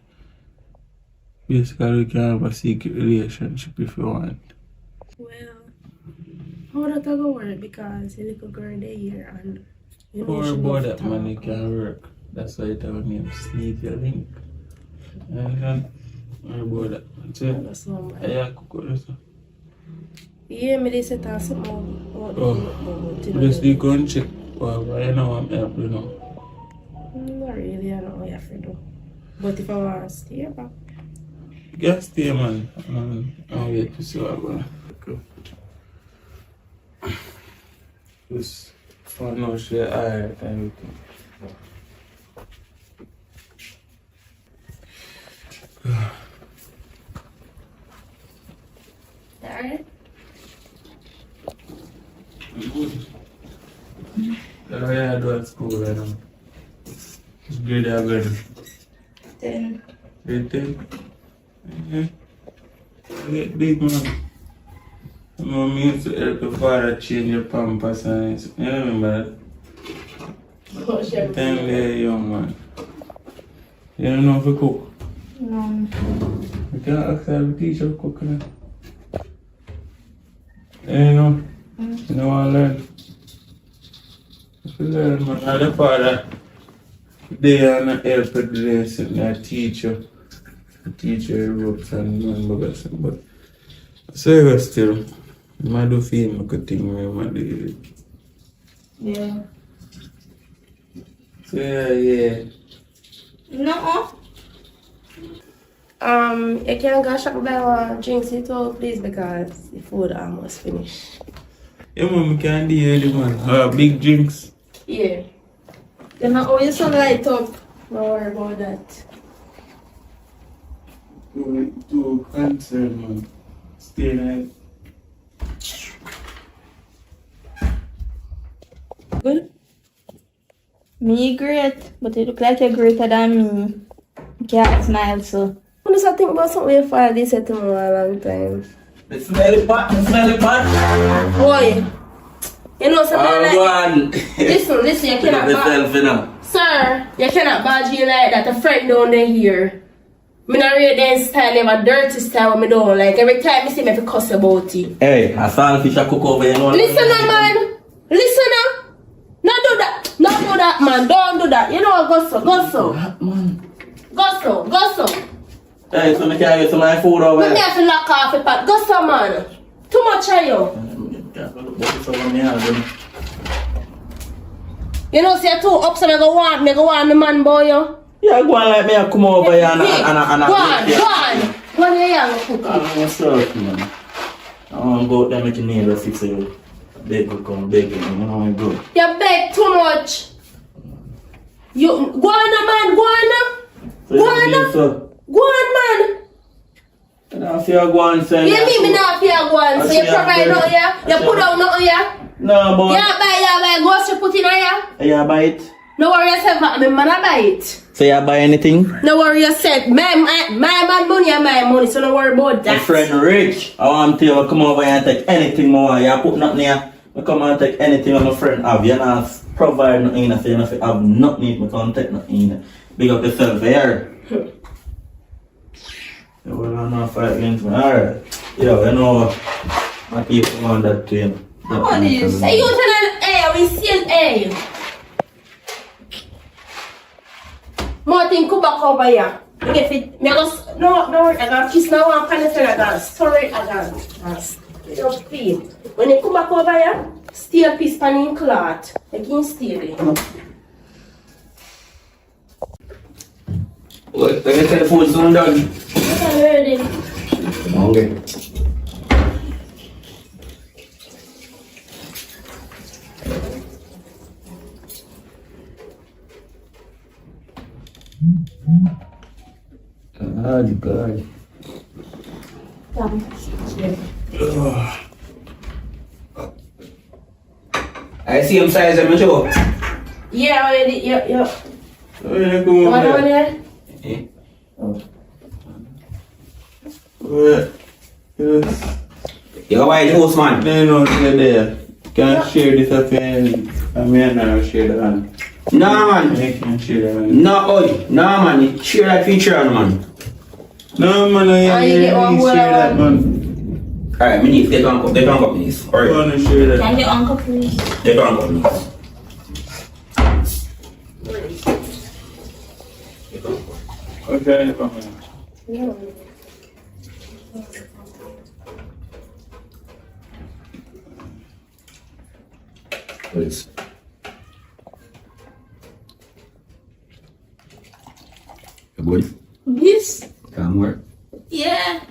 Basically, we can have a secret relationship if you want. Well, how that I go work because the little girl there here and you know Or she about love that to money talk. can work. That's why it's our name, Sneaky Link. And or about that. That's it. That's so much. Yeah, cook this. Yeah, me they set out something about the Oh, just the gun check. Well, I know I'm help, you know. not really, I don't know what you have to do. But if I want to stay back. Just stay, man. I'll wait to see what I'm gonna do. Just find out she alright and everything. Alright? Good. That's what I do at school right now. It's grade I good. 10. Grade 10? I get big, man. Mom used to help your father change your pampers and it. You remember that? The time they young, man. You don't know if you cook? No. You can't ask the teacher to cook, man. You know? You know what I learn? If you learn, man, and the father, they are not help with the lesson, they teach you. They teach you ropes and non-buggers. But, so you still, you might do feel a good thing, you might do it. Yeah. So yeah. No. You can go shop buy one drinks it all please because the food almost finished. Yeah, man, we can do it, man. Big drinks. Yeah. Then I always sun light up. Don't worry about that. Too concerned, man. Stay nice. Good. Me great, but you look like you're greater than me. You can't smile, so. I just think about something your father said to me a long time. The smelly pot, Boy, you know something like one. listen, you cannot Myself, you know. Sir, you cannot badge you like that. A friend down there here. Me not read that style, they have a dirty style what me don't like. Every time I see me, I cuss about it. Hey, a saltfish a cook over, you know. Listen now, man. Listen now. Not do that. Not do that, man. Don't do that. You know what? Go so. Go so. Hey, so me can get some of my food over But me here. have to lock off the pot. Go so, man. Too much of you. You know, see, you too up, so me go want me man boy, yo. Yeah, go on like me, I come over here and Go on. Go on, here and cook it. I'm myself, man. I want to go out there make a nail and fix it. Bacon come, bacon, you know how I go. You beg too much. You go on, man. Go on. So you think so? Go on, man. And I feel go on, say. You mean me not fear go on? So you provide nothing here? You put down nothing here? No, but. You buy. Go to put in here? You buy it? No worry yourself, man. I buy it. So you buy anything? No worry yourself. My man money and my money, so don't worry about that. My friend Rich, I want to tell you, come over here and take anything more. You put nothing here. I come and take anything that my friend have. You not provide nothing, so you not have nothing, I can't take nothing. Big up yourself here. You will not fight against me. Alright. Yo, you know, my people want that to you. What is? Say you tell them, hey, we see Hey! More thing come back over here. If it, me go, no, I got kiss now and kind of say I got sorry, I got just feel. When you come back over here, stay a piece pan in cloth. You can stay there. What? The telephone sound done? I'm ready. Okay. God. I see him size of my show. Yeah, already, yeah. Where come What over on there? there? Where? Yes. You're white house man. They know they're there. Can't share this affair. I mean, I'll share the hand. No man. I can't share the hand. No, no man. You share that feature on man. No, man, I you get one can't more share that, one. man. Alright, me need get on cup please. I Alright. want to share that. Can you uncle please? Get on cup please. Okay, fine. Please. You good? Yes. Come work. Yeah.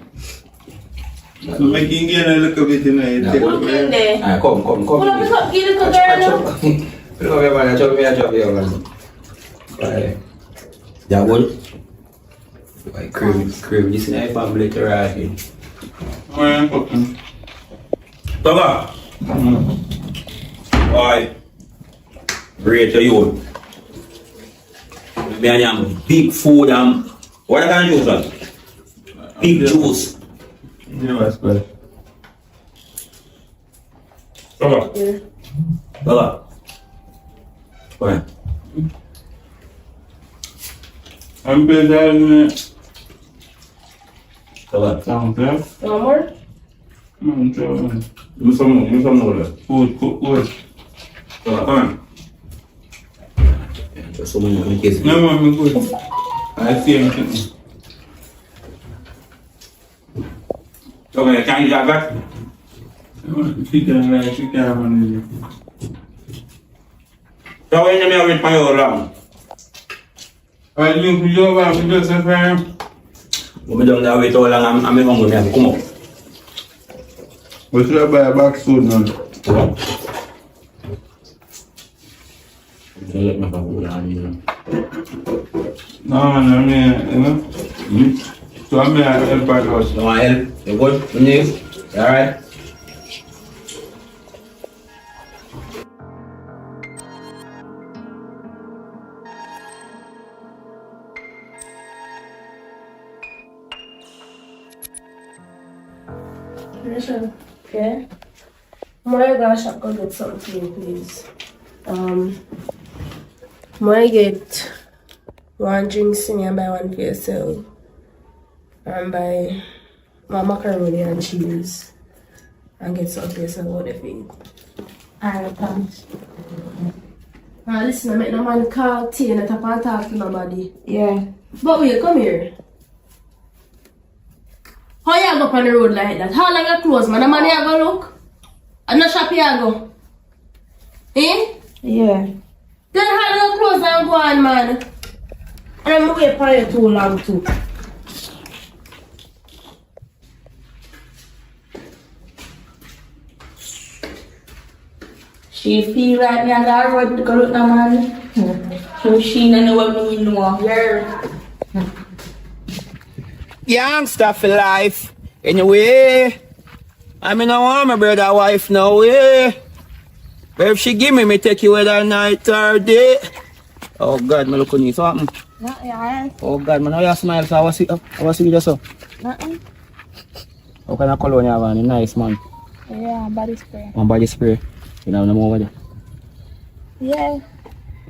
So making get a look of it in there. Take Look a in look. there. Alright, come. Pull up the cup, give the cup there now. Look over here man, I chop here man. Alright. That good? Like crave this in a family to right here. Where I'm cooking. Toga! Alright. Great to you. Me and you big food what kind of juice man? Big juice. Yeah, that's good. Toga. Yeah. Toga. Come here. I'm better than it. Toga. Sound good? One more? Give me some more. Food, cook, food. Toga, come here. Just so many in case. No, man, I'm good. I see everything. Toga, can you have that? Chicken, right? Chicken, man. So when you have it for your lamb? I think we go back to just a friend. When we don't have it all long, I'm hungry, I come up. We should buy a back soon, man. Let me have a hand. No, man, I mean, you know. So I mean, I help out us. You want help? You good? You need? You alright? Listen, okay? More gosh, I'm gonna get something, please. More get one drink sing and buy one for yourself. And buy my macaroni and cheese. And get some for yourself what they feed. Alright, thanks. Now listen, I make no man call tea and I tap and talk to nobody. Yeah. But wait, come here. How you go up on the road like that? How long you close, man? The man you go look? And no shop you go? Eh? Yeah. Then how long you close and go on, man? And I'm wait for you too long too. She feel like me and that road to go look na man. So she don't know what me know. Yeah. Youngster for life. Anyway, I mean, I want my brother wife now, But if she give me take you whether night or day. Oh God, my look on you. So happen. Not yeah. Oh God, man, how you smile? So I was see just so. Nothing. How kind of cologne you have on? Nice, man. Yeah, body spray. One body spray. You know, no more over there. Yeah.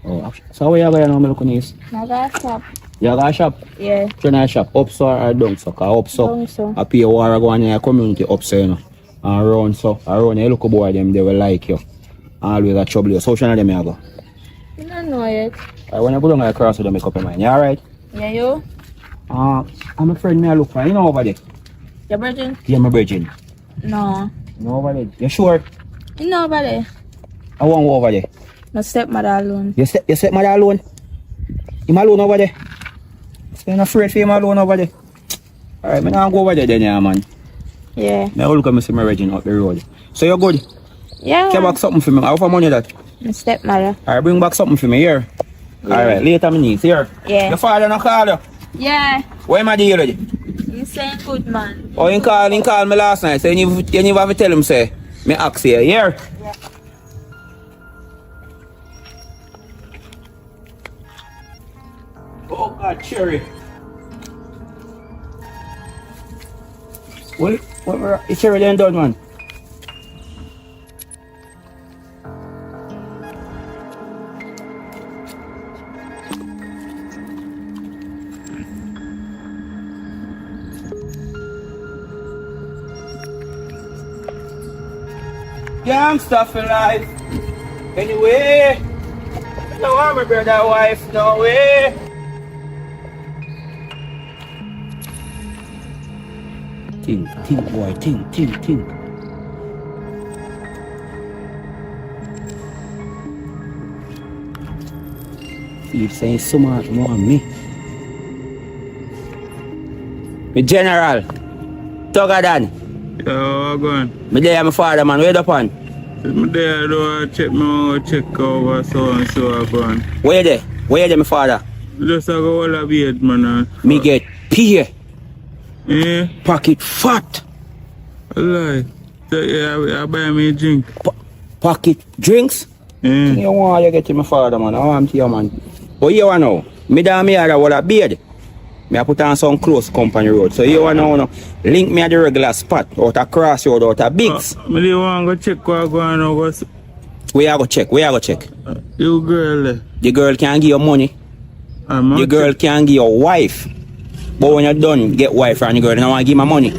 Oh, so where you going now, my look on you? Now got stop. You got a shop? Yeah. Turn a shop up so or down so? Cause up so, Down so. I pay war go on in your community up so, you know. And around so, around you look boy them, they will like you. always a trouble you. So which one of them you go? I don't know yet. Alright, when you go down the cross with them, make up your mind. You alright? Yeah, you? I'm afraid me I look for you know over there. Your virgin? Yeah, my virgin. No. No over there. You sure? You know about it? I won't go over there. My stepmother alone. You set mother alone? Him alone over there? So you're not afraid for him alone over there? Alright, me now go over there then, yeah, man. Yeah. Me look at me see my virgin up the road. So you're good? Yeah. Get back something for me. How much money that? My stepmother. Alright, bring back something for me here. Yeah. Alright, later me need. Here. Yeah. Your father not call you? Yeah. Where am I deal with you? You saying good, man. Oh, he called me last night. So you never have to tell him, say, me ask you. Here. Yeah. Oh God, Cherry. What is Cherry then done, man? Gangsta for life. Anyway, no, I'm a brother wife, no way. Think, boy, think. He's saying so much more on me. Me general, Tugger Dan. Yeah, go on. Me there, my father, man, where the pan? I'm there, I check over so and so, I go on. Where there, my father? Just I go all a bit, man. Me get pay, Eh? pocket fat, Lie. So, yeah, I buy me a drink. pocket drinks. Eh? You want you get to my father, man. I want to you, man. But you want know, me down me had a wall of beard. Me I put on some close company road. So you want know, link me at the regular spot, out a crossroad, out a bigs. Me dey want go check what I go on over. Where you go check? You girl there. The girl can give you money. The girl can give you wife. But when you're done, get wife from the girl, and I want to give my money.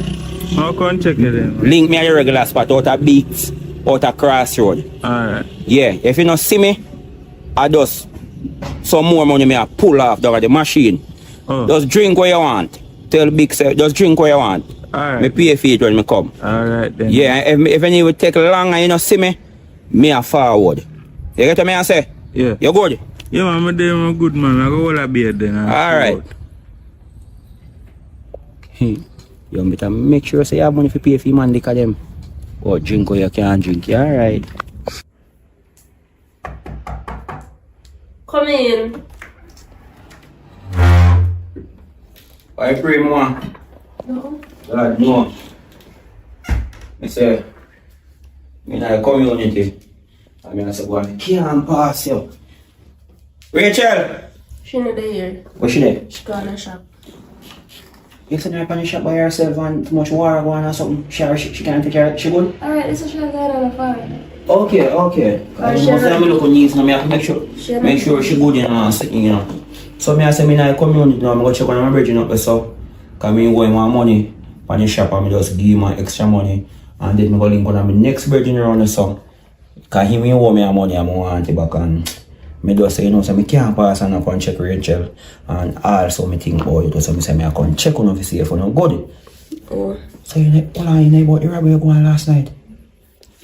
I'll come check it then. Link me at the regular spot, out a bigs, out a crossroad. Alright. Yeah, if you don't see me, I just some more money me I pull off the machine. Oh. Just drink what you want. Tell Big say, just drink what you want. Alright. Me pay for it when me come. Alright then. Yeah, if any will take long and you don't see me, me a forward. You get what me I say? Yeah. You good? Yeah, man, I'm there, I'm good, man. I go all a beer then. Alright. You better make sure say you have money for pay for your man, look at them. Or drink what you can't drink. You alright? Come in. I pray more. No. God, no. I say, in a community, I mean, I say, boy, I can't pass you. Rachel! She not there. What's she there? She gone to shop. You sitting there on the shop by herself and too much water going or something? She can't take care of it? She good? Alright, this is she got on the phone. Okay. I must have a look on knees now. I have to make sure she good you know. So I say, in a community now, I'm going to check on my bridging up there, so. Because I go in my money on the shop and I just give my extra money. And then I go link on my next bridging around the song. Because he may owe me money, I want it back. And I just say, you know, so I can't pass and I can check Rachel. And also I think about it. So I say, I can check on if you see if I'm good. Oh. So you know about the robbery going last night?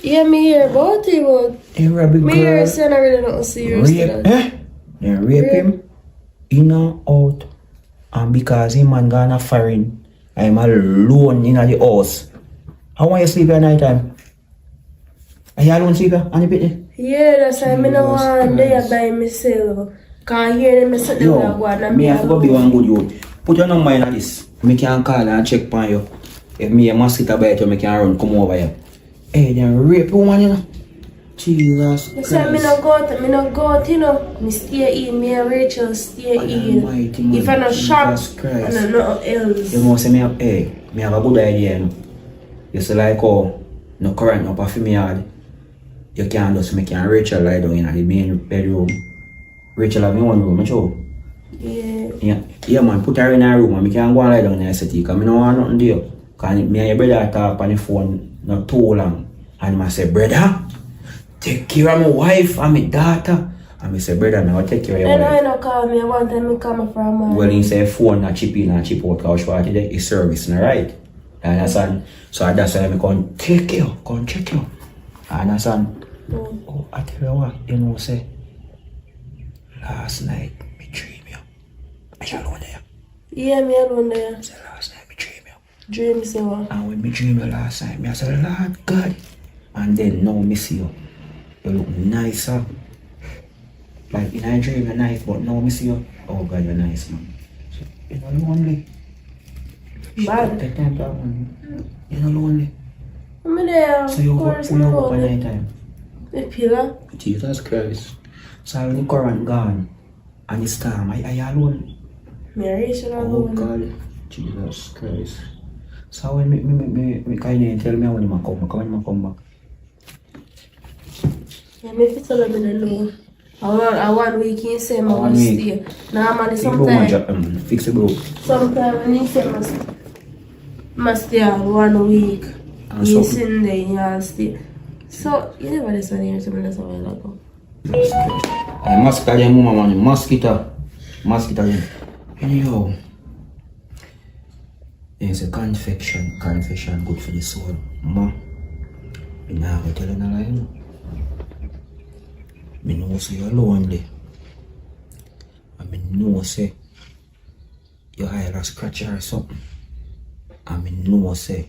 Yeah, me hear about it, but A robbery me girl. hear saying I really don't serious to Rape, that. They rape him in and out. And because him man gonna foreign, I'm alone in the house. How want you sleep at night time? Are you alone sleep on the bed? Yeah, that's why I don't want there by myself. Can't hear them sit down and go and Me have to go be one good youth. Put your number in this. Me can call and check on you. If me a mosquito bite you, me can run come over here. Hey, they rape woman, you know. Jesus I say me no go out, you know. Me stay in, me and Rachel stay in. Almighty, man. If I no shop, Jesus I Christ. no nothing else. You know, say me have, hey, me have a good idea, you know. You say like, oh, no current up off me yard. You can just make Rachel lie down in the main bedroom. Rachel have me one room, you sure? Yeah, man, put her in her room and me can go and lie down in the city because I don't want nothing there. Because me and your brother talk on the phone not too long. And I say, brother, take care of my wife and my daughter. And I say, brother, I will take care of your And I wife. know call me one time me come from man. Well, he say phone not chip in and chip out because what today is service, right? You understand? So that's why I come take you, come check you. You understand? Oh, I tell you what, you know, say, last night, me dream you. Are you alone there? Yeah, me alone there. Say, last night, me dream you. Dream say what? And when me dream you last night, me I say, Lord God. And then now me see you. You look nicer. Like in a dream you're nice, but now me see you. Oh God, you're nice, man. So, you're not lonely. Bad. Take time to have one. You're not lonely. I'm there. So you go Of course, pull up at lonely. night time. The pillar. Jesus Christ. So when the current gone and it's time, are you alone? Mary should have Oh alone. God. Jesus Christ. So when me kind of tell me when I come back. Yeah, me fit all of me alone. I want week in say I One must week. stay. Normally Sometimes. Fix the broke. sometimes when you say must stay on 1 week. And You so- sitting there, you stay. So you never listen here to me that's a while ago. I mosquito them woman man, mosquito them. Anyhow, there's a confession good for the soul. Ma, me nah go tell you no lie. No. Me know say you're lonely. And me know say your eye a scratch or something. And me know say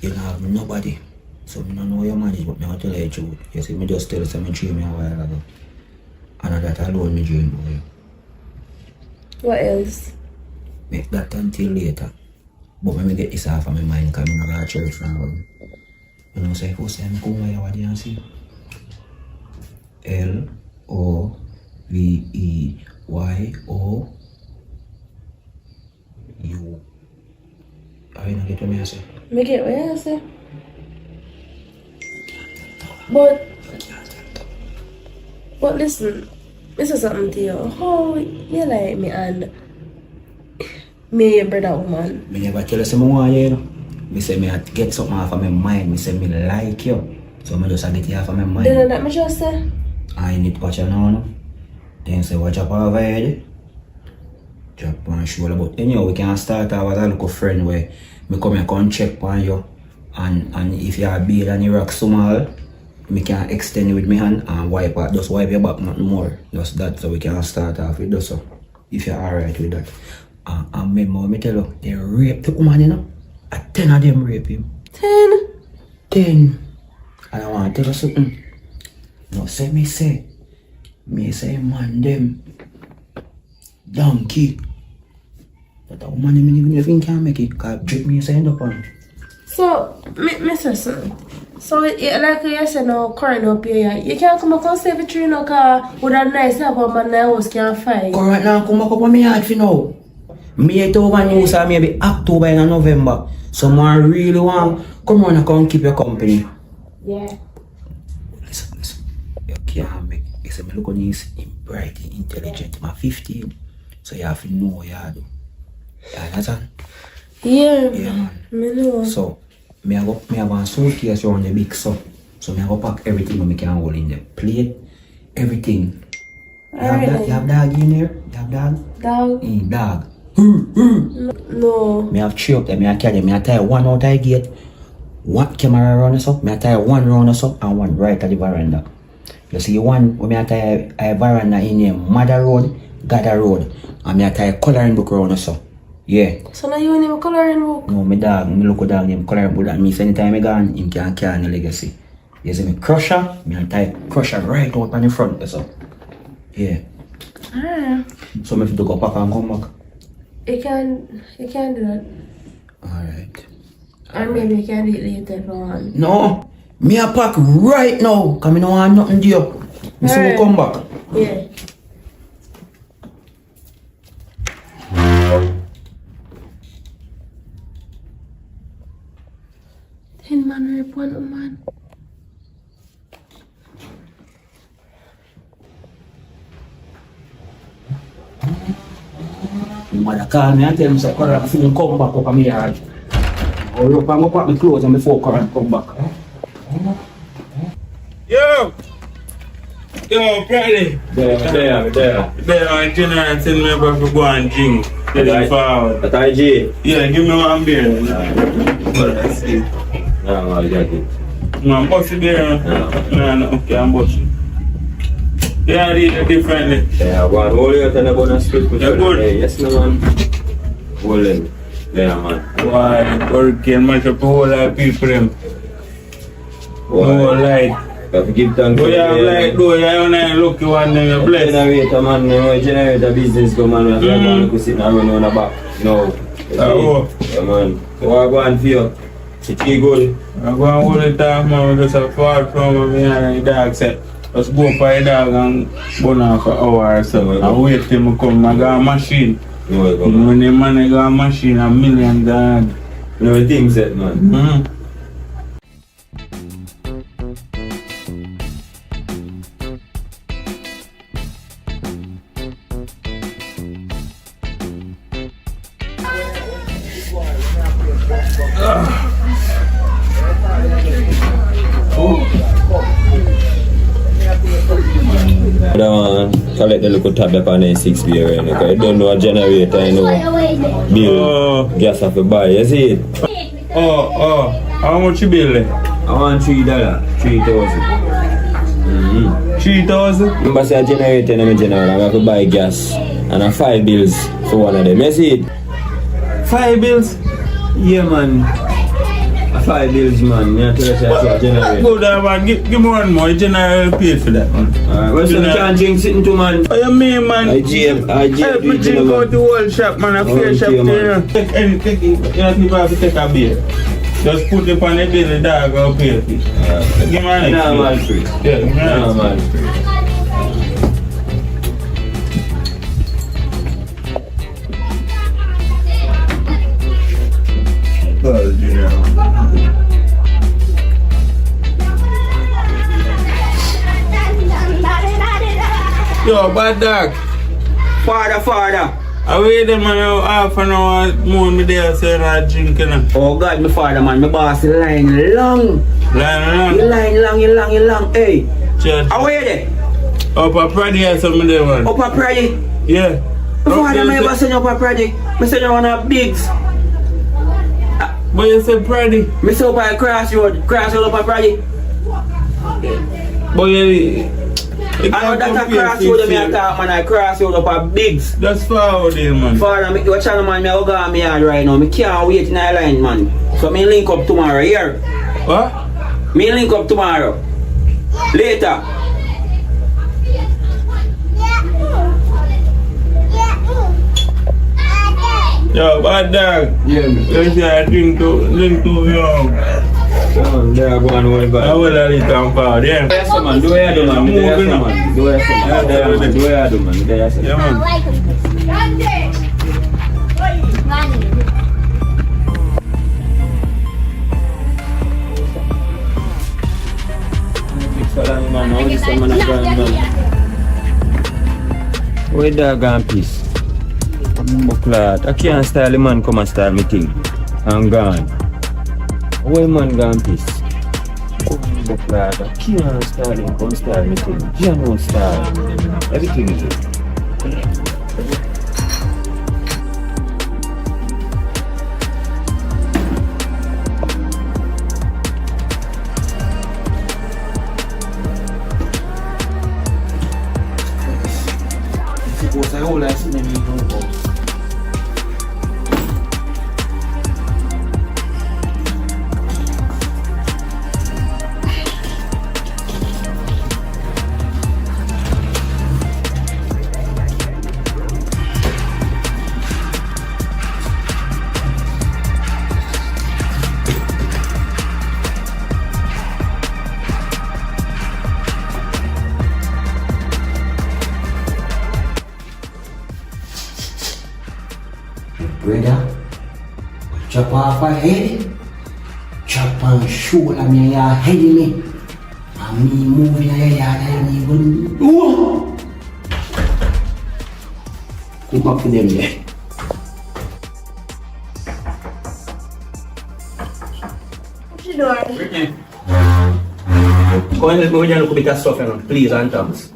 you don't have nobody. So me don't know your manage, but me want to tell you the truth. You see, me just tell you say me dream a while ago. And that alone me dream about you. What else? Make that until later. But when me get this off of my mind, because I'm not going to church now. You know, say, first time I come here, what do you see? L-O-V-E-Y-O-U. Are you not get what me I say? Me get what you say? But listen, this is something to you. How you like me and me your brother woman? Me never tell you say I want you, you know. Me say me I get something off of my mind. Me say me like you. So me just get it off of my mind. Then that me just say. I need to watch you now, no? Then say watch up over here. Drop one shoulder. But anyhow, we can start off as a little friend where me come here come check on you. And if you are big and you rock small, me can extend it with my hand and wipe out. Just wipe your back nothing more. Just that, so we can start off with that. So if you're alright with that. And remember me tell you, they rape the woman, you know. 10 of them rape him. 10? 10. And I want to tell you something. No, say me say man them donkey. That a woman them even can make it, cause drip me say end up on. So, me say something. So, like you said, no, current up here, you can't come back and stay with you, no, cause with a nice have a man in the house can't fight. Current now come back up on me yard for now. Me it over news or maybe October and November. Someone really want come on and come keep your company. Yeah. Listen. You can't make you say me look on this bright, intelligent, I'm 15. So you have to know what you do. You understand? Yeah, Yeah, man. me know. So me have one suitcase around the big so me have pack everything that me can hold in the plate, everything. You have dog in here? You have dog? Dog? Dog. No. Me have 3 up there, me have carry, me have tie one out the gate, one camera around us up, me have tie one round us up and one right at the veranda. You see one when me have tie a veranda in here, Mother Road, Gather Road, and me have tie a coloring book around us up. Yeah. So now you name a coloring book? No, my dog, me look dog name coloring book. That means anytime I gone, him can carry the legacy. You see me crusher, me have tie crusher right out on the front so. Yeah. Ah. So me have to go pack and come back. You can do that. Alright. Or maybe you can do it later if you want. No, me a pack right now, cause me no want nothing there. Me see we come back. Yeah. Ten man rape one woman. Mother call me and tell me say Current soon come back up on my yard. Or up and go pack my clothes and before Current come back. Yo! Yo, Friday. There. There, my general send me back to go and drink. Heading forward. At IG. Yeah, give me one beer. That's it. No, I got it. Man, bossy beer. No, okay, I'm bossy. Yeah, I did it differently. Yeah, one whole year and a bonus split with Yeah, good. Yes, no man. Whole year. Yeah, man. Why? Hurricane match up a whole lot of people them. Whole light. Have to give thanks But you have like, though, you have a lucky one, then you're blessed. Generator, man. Generator business go, man. We have to go sit and run on the back. No. Oh. Yeah, man. So I go and feel. It's good. I go and hold it off, man. We just a far from me and the dog set. Just go for the dog and burn off for an hour or so. And wait till I come. I got a machine. No, I go, You man. know, the man I got a machine, $1 million. You know the thing set, man. Mm-hmm. Man, collect the little tab up on the 6 beer, you know. You don't know a generator, you know. Bill, gas off the buy, you see it? Oh. How much you bill? I want $3, 3,000. 3,000? Remember say a generator in my generator, I have to buy gas and a 5 bills for one of them, you see it? 5 bills? Yeah, man. A 5 bills, man. You have to say a generator. Go there, man. Give me one more. General pay for that, man. Alright, what's the can't drink sitting to, man? What you mean, man? I GM Help me drink out the whole shop, man. A fair shop there. Take it. You don't even have to take a beer. Just put it on the bill, the dog will pay for it. Give me an extra. No, man, free. Yeah, give me an No, extra. man, free. Well, you know. Yo, bad dog. Father. I waited, man, half an hour more me there saying I drinking. Oh God, my father, man, my boss line long. Line You around. long. Hey, Church. how are you there? Up a Friday or something there, man. Up a Friday. Yeah. My father, man, ever send you up a Friday. I send you one of bigs. But you said Friday. I send up a crossroad up a Friday. But you... I know that a crossroad me a talk, man, I crossroad up a bigs. That's far out there, man. Father, me watch out, man, me go on me yard right now. Me can't wait in the line, man. So me link up tomorrow, here. What? Me link up tomorrow. Later. Yo, bad dog. Yeah, me. You say I drink too young. There I go and hold back. I will let it come forward, yeah. Do what man. Do what you do, man. Do what you do, man. Yeah, man. Where dog and peace? Bucklat. I can't style the man come and style me thing. I'm gone. Where man gone peace? Bucklat. I can't style him come style me thing. You know style. Everything is it. Suppose I all I see them in the house. Brother, chop off a head, chop and shoulder me your head me, and me moving your yard and me going, whoa! Come back to them there. What you doing? Go and let me look a bit of stuff, you know, please and thanks.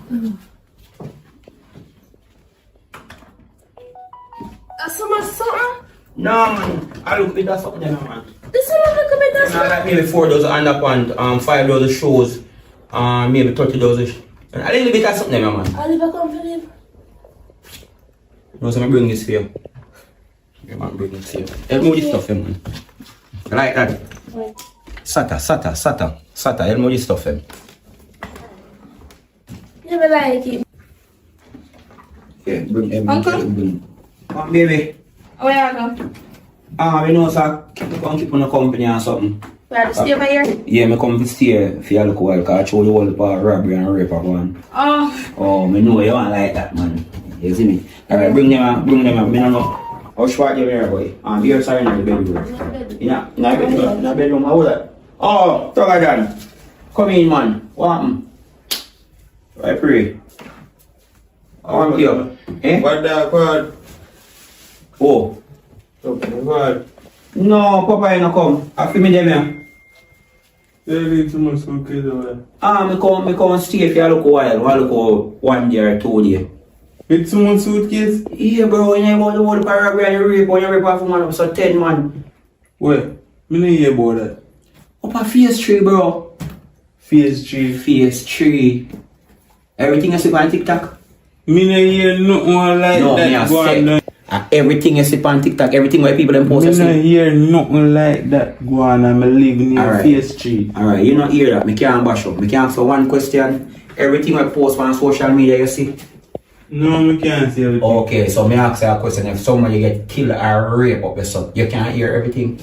That's so much something. No, man. I look a bit of something, you know, man. This one look a bit of You know, like maybe 4,000 underpants, 5,000 shoes, maybe 30,000. A little bit of something, man. I'll leave a company. No, so I'm bring this for you. I'm bring this for you. Help me with this stuff, man. You like that? Right. Sata. Help me with this stuff, Never like it. Yeah, bring them. Uncle? Come, baby. Where you go? We know, sir. Keep on a company or something. We have to stay over here. Yeah, I come to stay for a little while because I show you all about robbery and rape of one. Oh, Oh, I know you want like that, man. You see me? Alright, bring them out. I don't know. How short you here, boy? You're sorry in the bedroom. In the bedroom, how was that? Oh, talk again. Come in, man. What happened? I pray. How are you? Eh? What that called? Oh. Okay, what? No, Papa ain't come. I feel me them here. They need too much cookies over Me come stay for a little while. I look 1 day or 2 days. with too much suitcase? Yeah, bro, you know about the whole paragraph and you rape when you rape off man, so 10 man. Where? Me no hear about that. Up a phase 3, bro. Phase 3. Phase 3. Everything is on TikTok. Me no hear nothing like No, me that a going on. everything is on TikTok. Everything where people them post. Me no hear nothing like that go on. I'm living in Alright. Phase 3. Alright, you not hear that. Me can't bash up. Me can't answer one question. Everything I post on social media, you see. No, me can't see everything. Okay, so me ask you a question. If somebody get killed or raped up yourself, you can't hear everything.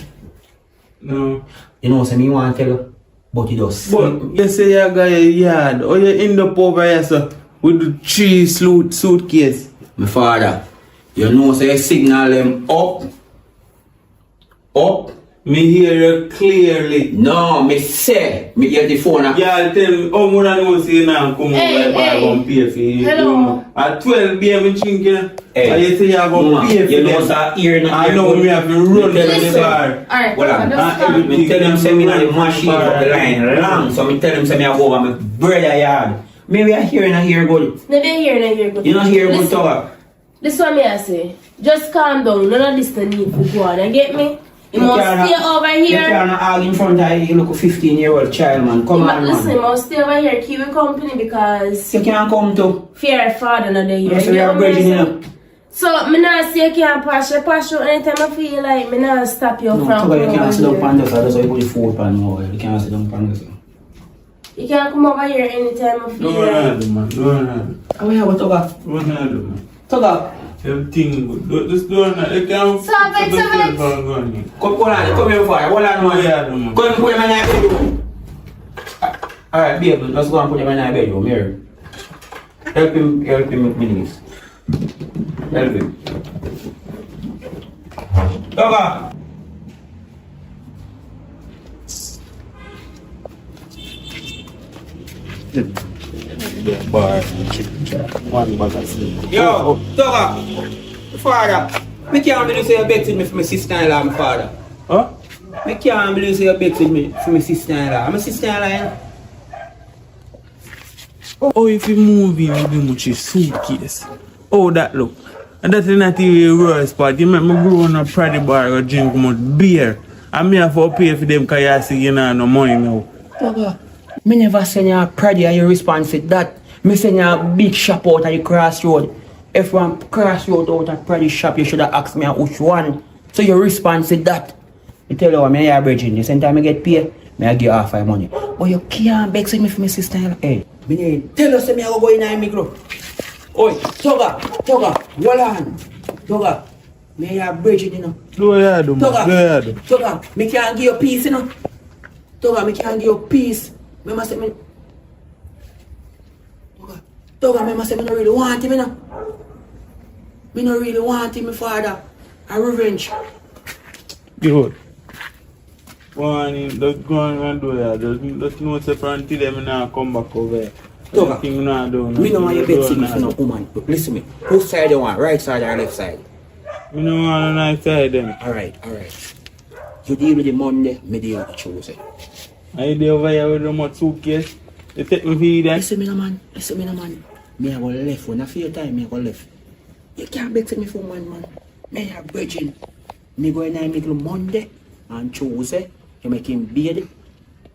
No. You know, so me want to tell you, but you just But you say you got a yard, or you end up over here so, with the 3 suitcase. my father, you know, so you signal them up. Me hear you clearly. No, me say, me get the phone. Yeah, tell me, how much I know say now come Hey, over hey. and pay for you. Hello. At 12 p.m. in Chinky, Hey. and you say you're going to pay for You know, them. sir, here not I know me have to run to the bar. Alright, Well, I'm just stop. me tell them say me na the machine up the line long, so me tell them say me a go over my brother yard. Maybe I hear and hear good. Never hear good. You not hear good Listen, talk. this one me I say. Just calm down. None of this the need for go on. You get me? You must stay over You here. can't argue in front of you look a 15-year-old child, man. Come on, Listen, man. you must stay over here. Keep me company because You can't come to. fear father not there. You say you're bridging, you know. So, me not say you can't pass. You pass you anytime I feel like me not stop you No, from so you coming can't sit down over on here. this. That's why you put the food pan over. You can't sit down on this. You can't come over here anytime I feel No, like. no, man. No. Oh, yeah, what talk? What I do, man? Talk. Everything good. Just do it. You can't Stop it, stop it. Come here for it. Hold on, man. Yeah, man. Go and put him in the bedroom. Alright, babe, let's go and put him in the bedroom. Here. Help him with minutes. Help him. Toga! Bar. One bag of sleep. Yo, Toga! Father, me can't believe you bet with me for my sister-in-law, my father. Huh? Me can't believe you bet with me for my sister-in-law. I'm a sister-in-law. Oh, if you move in with him with your suitcase. Oh, that look. And that's not even the worst part. You make me go on a Pride bar or drink much beer. And me have to pay for them because you see you know no money now. Toga, me never send you a Prada and you respond to that. Me send you a big shop out at the crossroad. If one crossroad out at Prada shop, you should have asked me which one. So you respond to that. You tell you what, me a bridging. The same time I get paid, me I give half my money. But you can't beg me for my sister. Hey, me need tell us me I go in my group. Oi, Toga, hold on. Toga, me a bridging, you know. Do you do, man? Do you do? Toga, me can't give you peace, you know. Toga, me can't give you peace. Me must say me. Toga, me must say me no really want him, you know. Me no really want him, my father. A revenge. Good. Go on, just go on and do that. Just know separate until them now come back over here. Toga, Anything you not do, me no want you bet nothing me for no woman. But listen me. Whose side you want? Right side or left side? Me no want a nice side then. Alright. You deal with the Monday, me deal with the Tuesday. Are you there over here with the much suitcase? You take me feed then? Listen me no man. Listen me no man. Me I go left. When I feel time, me I go left. You can't beg me for man. Me have bridging. Me go in there make Monday and Tuesday. You make him beard,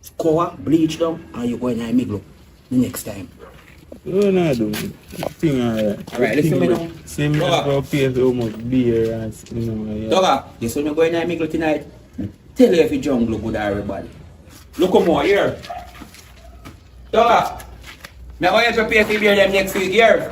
score, bleach down, and you go in there make the next time. You know do thing alright. Alright, listen me now. See me go pay so much beer and you know. Yeah. Dogga, you see me go in there make tonight. Tell you if you jungle good everybody. Look more here. Dogga, me go help you pay for beer them next week here.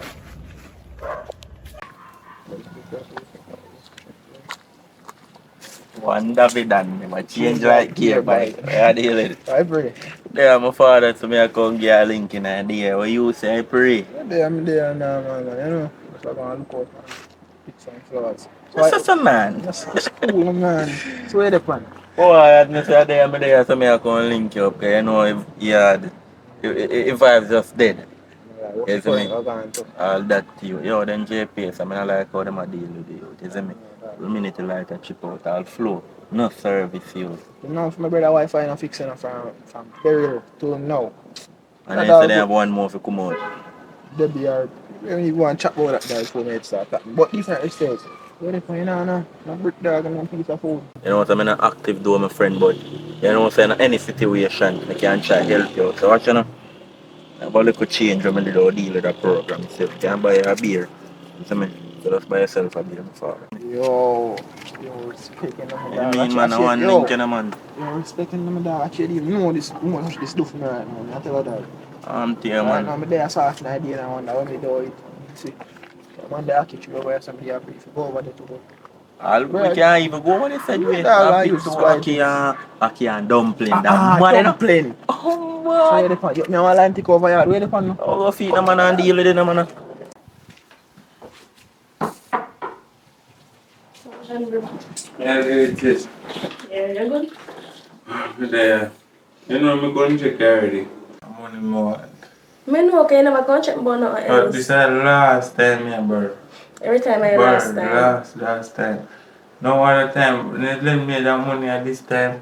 One David and I change like gear bike. I deal with it. I pray. There, my father to me, I come get a link in idea. What you say, I pray. I'm there now, man. You know, so I'm going to look out and pick some flowers. What's such a man? That's cool, man. So where the plan? Oh, I had me say there, I'm there, so I come link you up. 'Cause you know, if you had, if I've just dead. You see me? All that to you. Yo, then JPS, I mean, I like how them a deal with you. You see me? The minute you like a chip out, I'll flow. No service you. You know, for my brother Wi-Fi and fixing it from burial to now. And then say they have one more to come out. They be hard. When you go and chat about that guy before me start talking. But different states. Where they find now? No brick dog and no piece of food. You know what I mean? I'm active though, my friend, but you know what I'm saying? In any situation, I can try to help you out. So what you know? I have a little change when I did our deal with that program. So if you can buy a beer, you see me? So just buy yourself a beer, my father. Yo, respecting them. You mean, man, I want to link you, man. Yo, respecting them, dog. Actually, you know this do for me right now. I tell her that. I'm there, Right man. now, I'm there, soft an idea, and I wonder when we do it. See, one day I'll catch you over somebody happy if you go over there to go. We can't even go on this side. We I have used to to do Aki and dumpling. That man, you know? dumpling. Oh, So boy. where the fun? You know, I take over here. Where the fun? No? Oh, go feed the man and deal with it, man. Yeah, it is. Yeah, you're good. There. You know, I'm going to check already. I'm on the more. Me know okay, you never come check about nothing But else. this is the last time, yeah, bro. Every time I last time. Last time. No other time. When they lend me that money at this time,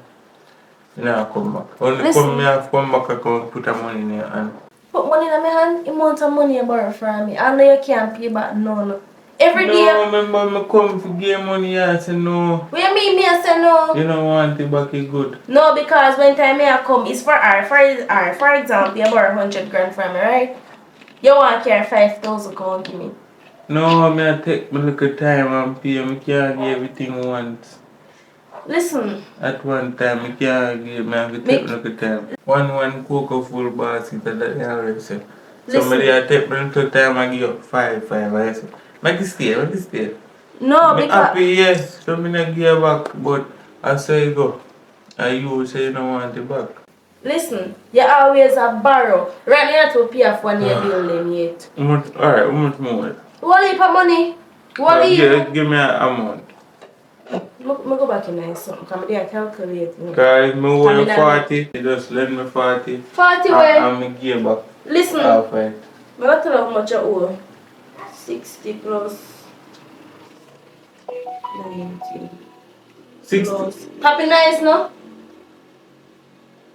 you know, I come back. Only Listen. come me, I come back, I come put the money in your hand. Put money in my hand, amount of money you borrow from me. I know you can't pay back no. Every day. No, remember, I come to get money, I say no. What you mean me I say no? You don't want it back, it good. No, because when time I come, it's for her. For example, you borrow 100 grand from me, right? You want to carry 5,000 come give me. No, I take my little time and pay. I can't give everything once. Listen, At one time, I can't give, I have to take my little time. One cocoa full basket that I already said. Somebody I take my little time and give up five, I say. Make it stay. no, I'm because happy, yes. So I not give back, but I say go. And you say you don't want it back. listen, you always a borrow. Right now you have to pay off one year bill them yet. Alright, how much more? What heap of money? What heap? Give me an amount. I go back in there something. Come there calculate. Because I owe you 40, you just lend me 40. 40 way. And I give back Listen, half it. I'm going to tell you how much you owe. 60 plus 90 60. plus. Happy nice, no?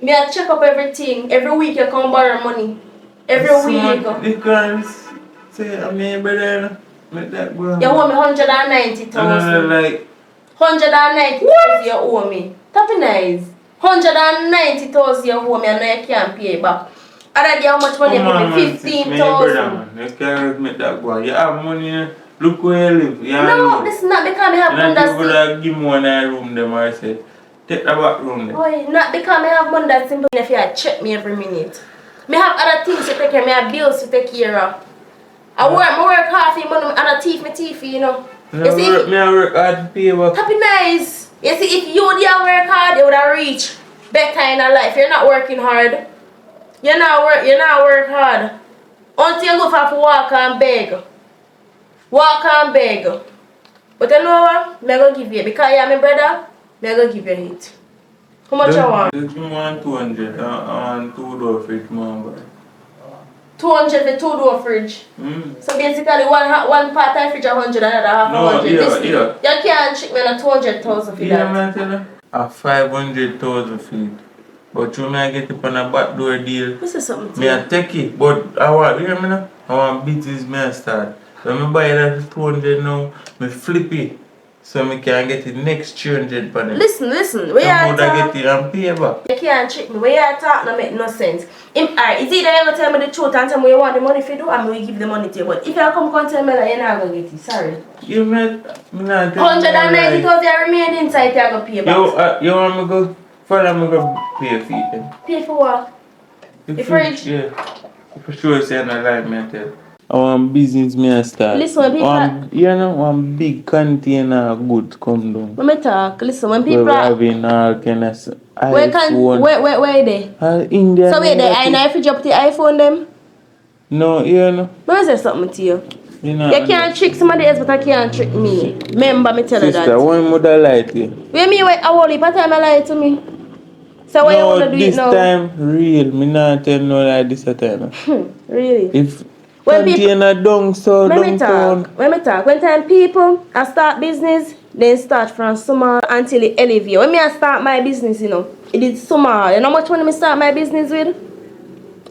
Me I check up everything. Every week you come borrow money. Every week. Because, say, I mean, brother, make that go. You owe me 190,000. Another like, 190,000 you owe me. Happy nice. 190,000 you owe me and now you can't pay back. Other day how much money you come give on, me? man, sis, 15,000. you can't make that go. You have money, look where you live. You No, this is not because I have money and that's people that give me one room, them I say, take the back room there. boy, not because I have money that's simple if you check me every minute. I have other things to take care of, I have bills to take care of. I work hard for money and I teeth, you know. You see, I work hard to pay back. happy nice. You see, if you didn't work hard, you would have reached better in life. You're not working hard. You're not work hard. Until you go for walk and beg. Walk and beg. But you know what? I'm going to give you. Because you're my brother, I'm going to give you it. How much you want? Just give me 200 and 2 door fridge, man. 200 for 2-door fridge. So basically one part of fridge 100 and another half 100. Yeah. You can't trick me on 200,000 for Yeah, that. man, tell you. A 500,000 feet. But you may get it on a backdoor deal. This is something to Me you. I take it, but I want, you hear me now? I want business me I start. When I buy that 200 now, me flip it. So me can get it next 300 for them. Listen, where you Some would I talk? get it and pay back. You can't trick me. Where you talk no make no sense. Alright, it's either you gonna tell me the truth and tell me you want the money for do, and me will give the money to you. But if you come tell me that you're not gonna get it, sorry. You me not tell me 190,000 remain inside, you're gonna pay back. You want me go, follow me go pay a fee then? Pay for what? The fridge? Yeah. For sure say no lie, me I tell. I want business me I start. Listen, when people... You know, one big container of goods come down. Let me talk. Listen, when people... We're having all kind of iPhone. Where they? India. So where they? I know if you drop the iPhone them? No, you know. Let me say something to you. You know, You can't trick somebody else, but I can't trick me. Remember me tell you that. Sister, one mother lie to you. What you mean, how old you? What time you lie to me? So what you want to do it now? This time, real. Me not tell no lie this time. Really? If when container down so when down me town. talk, when me talk, when time people I start business, they start from small until it elevate. When me I start my business, you know, it is small. You know how much money me start my business with?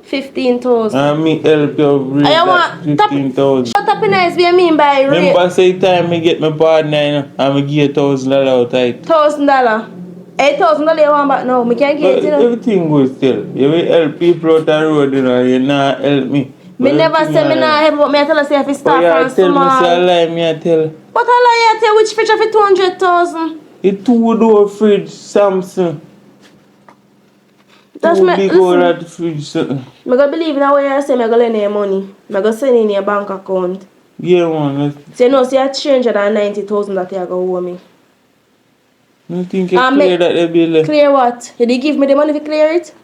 15,000. And me help you read that 15,000. Shut up in eyes, what you mean by rate? Remember say time me get my partner, you know, and me give $1,000 out of it. $1,000. $8,000 you want back now. Me can't get it, you know. Everything good still. You will help people out the road, you know, you not help me. Me never say me not help, but me I tell you say if you start from tell small. me say a lie, me I tell. But I lie you tell which fridge of 200,000? A 2-door fridge, Samsung. That's Too me. big Listen, that fridge, something. I go believe in what you say. I go lend you money. I go send in your bank account. Yeah, man. So you know, say you 390,000 that you go owe me. I think you clear that the bill. Clear what? You did give me the money to clear it?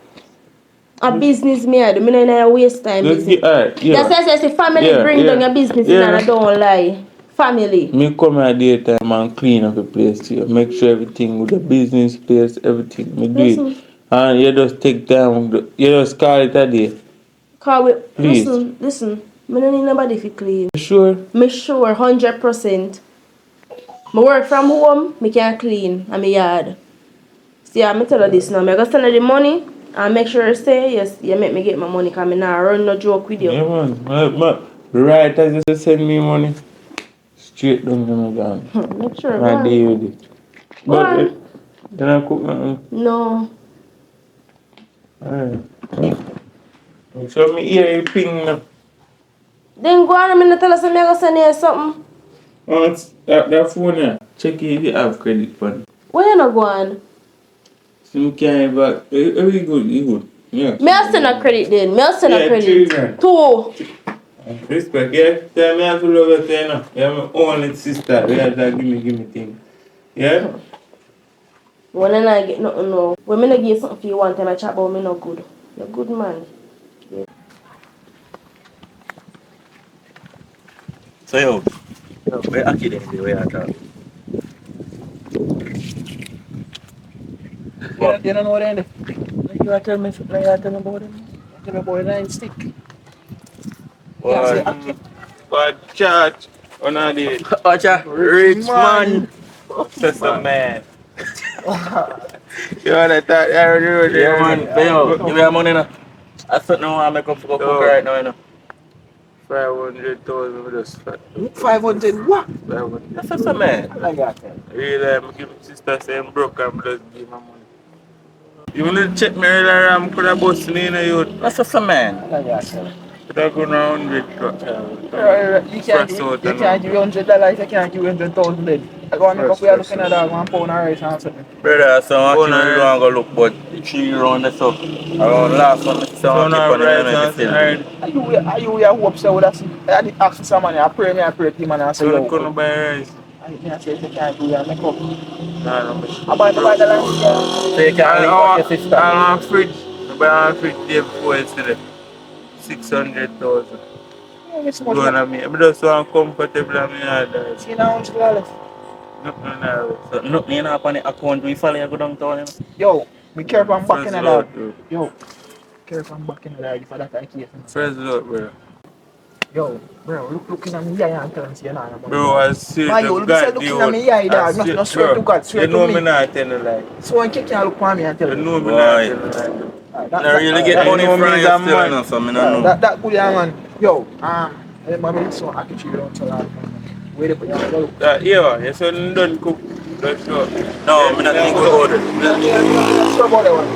A business me I do. Me no waste time business. Yeah. That's why family bring down your business in and I don't lie. Family. Me come at daytime and clean up the place here. Make sure everything with the business place, everything. Me do it. And you just take time. You just call it a day. Call it. Please. Listen. Me don't need nobody to clean. Sure? Me sure 100%. Me work from home, me can clean and me yard. See, I'm tell you this now. I go send you the money and make sure you say yes, you make me get my money because I not run no joke with you. Yeah, man. Right as you send me money, straight down to my gun. Make sure. I deal with it. But you don't cook nothing? No. Alright. So me hear you ping now. Then go on and me tell us I'm going to send you something. Oh, it's that phone here. Check it if you have credit for it. Where you not go on? So you can't back. Everything good, you good. Yeah. Me I send a credit then. Me I send a credit. 3 grand. 2. Respect, yeah? Tell me I have to love you, you know. You're my only sister. You have to give me thing. Yeah? When I not get nothing no. When me not give you something for you one time I chat about me not good. You're good man. Yeah. So yo, where are you then? Where are you? You don't know what they You are telling me about them. Tell me about the stick. But church, on a day. Ocha, Rich man. Obsessive man. You wanna talk? Yeah, man. Yo, give me your money now. I thought no one make up for cook right now, you know. 500,000 just fat. 500 what? 500. That's a man. I got that. Really, I'm give my sister saying broke and just give my money. You wanna check me earlier, I'm could have bust me in a youth. That's a man. I got that. Could have gone 100. You can't give $100 if you can't give 100,000 then. I go and make up we are looking at that £1 of rice and something. Brother, so I think we don't go look, but 3 round this up. Around last one, so I keep on the Are you here hope so with us? I did ask for some money, I pray to him and I say, So yo. you couldn't buy rice? I say, if you can't do that, make up. No. I buy the line. So you can't link up your sister. I want a fridge. I buy a fridge day before yesterday. 600,000. Going on me. I'm just so uncomfortable on me hard. See now $100. Nothing now. So nothing in up on the account, we follow you go downtown, you know. Yo, be careful I'm back in the Load, dog. Yo, careful I'm back in the dog if I that I case. First load, bro. Yo, bro, look in me eye and tell me say you not have money, Bro, dog. I swear Man, to yo, me say God, look in dude. me eye, I dog. swear, No swear to bro. God, swear You to know me me. not tell you like. So when kick can look for me and tell You me. know me not Boy, tell you like. I really get You money know from me is you a still, man. so I don't know. That good yeah, man. Yo, I remember so I can you don't tell her. Wait up, you go look. Yeah, you said you don't cook. Don't show. No, Yeah, I'm not yeah, think put up. about it. I'm not sure about that one.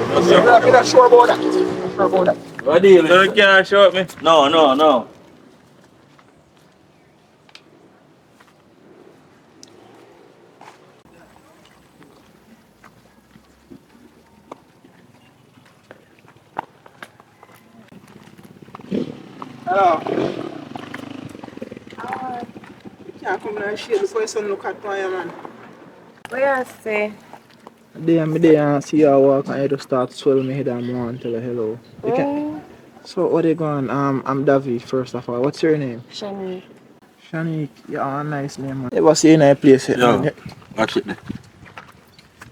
I'm not sure about that. I'm not sure about that. What deal So is you it? can't show me. No, no, no. Hello. Can't come in and shade before your son look at me, man. What you say? I'm there and see you walk and you just start swelling my head and want to tell her hello. You can. So what are you going? I'm David first of all. What's your name? Shani. Shanique. Yeah, a nice name, man. Ever see you in a place yet, man? Yo, watch it there.